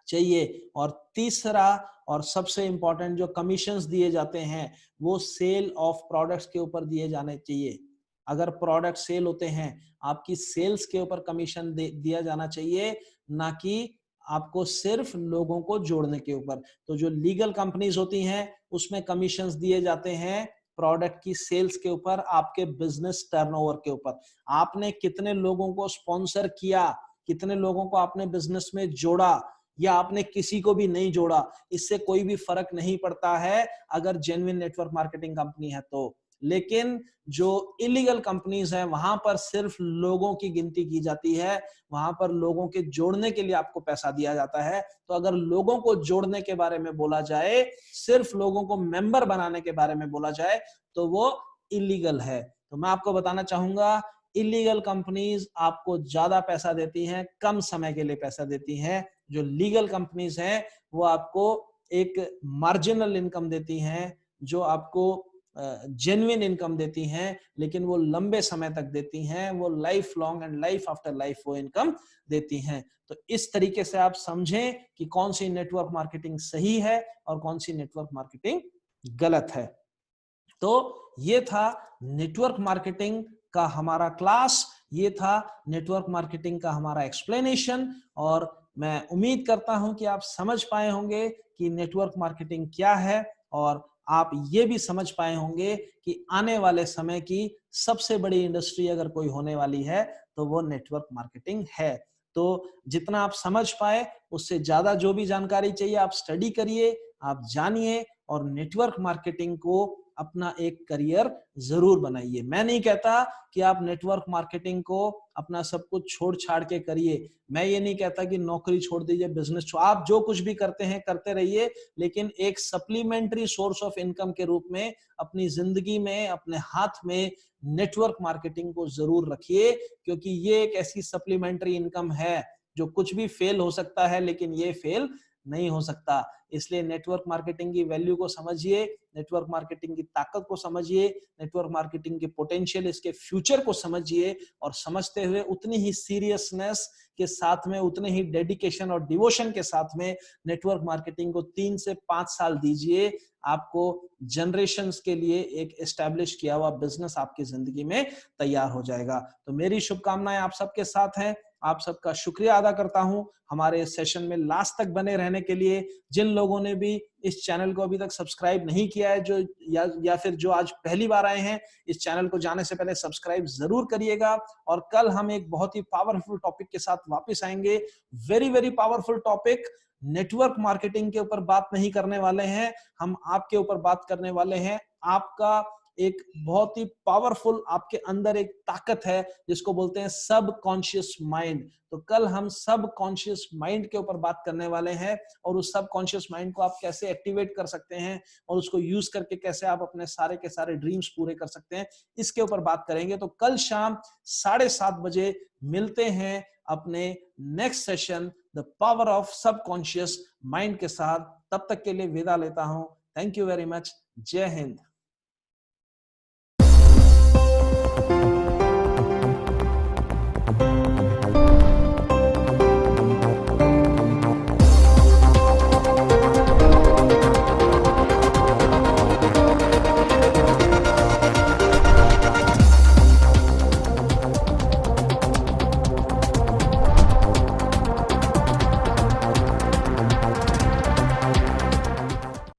चाहिए। और तीसरा और सबसे इंपॉर्टेंट, जो कमीशंस दिए जाते हैं वो सेल ऑफ प्रोडक्ट्स के ऊपर दिए जाने चाहिए। अगर प्रोडक्ट सेल होते हैं, आपकी सेल्स के ऊपर कमीशन दिया जाना चाहिए, ना कि आपको सिर्फ लोगों को जोड़ने के ऊपर। तो जो लीगल कंपनीज होती हैं उसमें कमीशंस दिए जाते हैं प्रोडक्ट की सेल्स के ऊपर, आपके बिजनेस टर्नओवर के ऊपर। आपने कितने लोगों को स्पॉन्सर किया, कितने लोगों को आपने बिजनेस में जोड़ा, या आपने किसी को भी नहीं जोड़ा, इससे कोई भी फर्क नहीं पड़ता है अगर जेन्युइन नेटवर्क मार्केटिंग कंपनी है तो। लेकिन जो इलीगल कंपनीज हैं वहां पर सिर्फ लोगों की गिनती की जाती है, वहां पर लोगों के जोड़ने के लिए आपको पैसा दिया जाता है। तो अगर लोगों को जोड़ने के बारे में बोला जाए, सिर्फ लोगों को मेंबर बनाने के बारे में बोला जाए, तो वो इलीगल है। तो मैं आपको बताना चाहूंगा, इलीगल कंपनीज आपको ज्यादा पैसा देती हैं, कम समय के लिए पैसा देती हैं। जो लीगल कंपनीज हैं वो आपको एक मार्जिनल इनकम देती हैं, जो आपको जेन्युइन इनकम देती हैं, लेकिन वो लंबे समय तक देती हैं, वो life long and life after life वो इनकम देती हैं। तो इस तरीके से आप समझें कि कौन सी नेटवर्क मार्केटिंग सही है और कौन सी नेटवर्क मार्केटिंग गलत है। तो ये था नेटवर्क मार्केटिंग का हमारा क्लास, ये था नेटवर्क मार्केटिंग का हमारा एक्सप्लेनेशन। और मैं उम्मीद करता हूं कि आप समझ पाए होंगे कि नेटवर्क मार्केटिंग क्या है, और आप ये भी समझ पाए होंगे कि आने वाले समय की सबसे बड़ी इंडस्ट्री अगर कोई होने वाली है तो वो नेटवर्क मार्केटिंग है। तो जितना आप समझ पाए उससे ज्यादा जो भी जानकारी चाहिए आप स्टडी करिए, आप जानिए, और नेटवर्क मार्केटिंग को अपना एक करियर जरूर बनाइए। मैं नहीं कहता कि आप नेटवर्क मार्केटिंग को अपना सब कुछ छोड़ छाड़ के करिए, मैं ये नहीं कहता कि नौकरी छोड़ दीजिए, बिजनेस छोड़, आप जो कुछ भी करते हैं करते रहिए, लेकिन एक सप्लीमेंट्री सोर्स ऑफ इनकम के रूप में अपनी जिंदगी में, अपने हाथ में नेटवर्क मार्केटिंग को जरूर रखिए। क्योंकि ये एक ऐसी सप्लीमेंट्री इनकम है जो कुछ भी फेल हो सकता है लेकिन ये फेल नहीं हो सकता। इसलिए नेटवर्क मार्केटिंग की वैल्यू को समझिए, नेटवर्क मार्केटिंग की ताकत को समझिए, नेटवर्क मार्केटिंग के पोटेंशियल, इसके फ्यूचर को समझिए, और समझते हुए उतनी ही सीरियसनेस के साथ में, उतने ही डेडिकेशन और डिवोशन के साथ में नेटवर्क मार्केटिंग को 3 से 5 साल दीजिए। आपको जनरेशंस के लिए एक एस्टैब्लिश किया हुआ बिजनेस आपकी जिंदगी में तैयार हो जाएगा। तो मेरी शुभकामनाएं आप सबके साथ हैं। आप सबका शुक्रिया अदा करता हूं हमारे सेशन में लास्ट तक बने रहने के लिए। जिन लोगों ने भी इस चैनल को अभी तक सब्सक्राइब नहीं किया है, जो या फिर जो आज पहली बार आए हैं, इस चैनल को जाने से पहले सब्सक्राइब जरूर करिएगा। और कल हम एक बहुत ही पावरफुल टॉपिक के साथ वापस आएंगे। Very very powerful topic. Network marketing के ऊपर बात नहीं करने वाले हैं हम, आपके ऊपर बात करने वाले हैं। आपका एक बहुत ही पावरफुल आपके अंदर एक ताकत है जिसको बोलते हैं सब कॉन्शियस माइंड। तो कल हम सब कॉन्शियस माइंड के ऊपर बात करने वाले हैं और उस सब कॉन्शियस माइंड को आप कैसे एक्टिवेट कर सकते हैं और उसको यूज करके कैसे आप अपने सारे के सारे ड्रीम्स पूरे कर सकते हैं, इसके ऊपर बात करेंगे। तो कल शाम 7:30 मिलते हैं अपने next session the power of subconscious mind के साथ। तब तक के लिए विदा लेता हूं। Thank you very much. जय हिंद।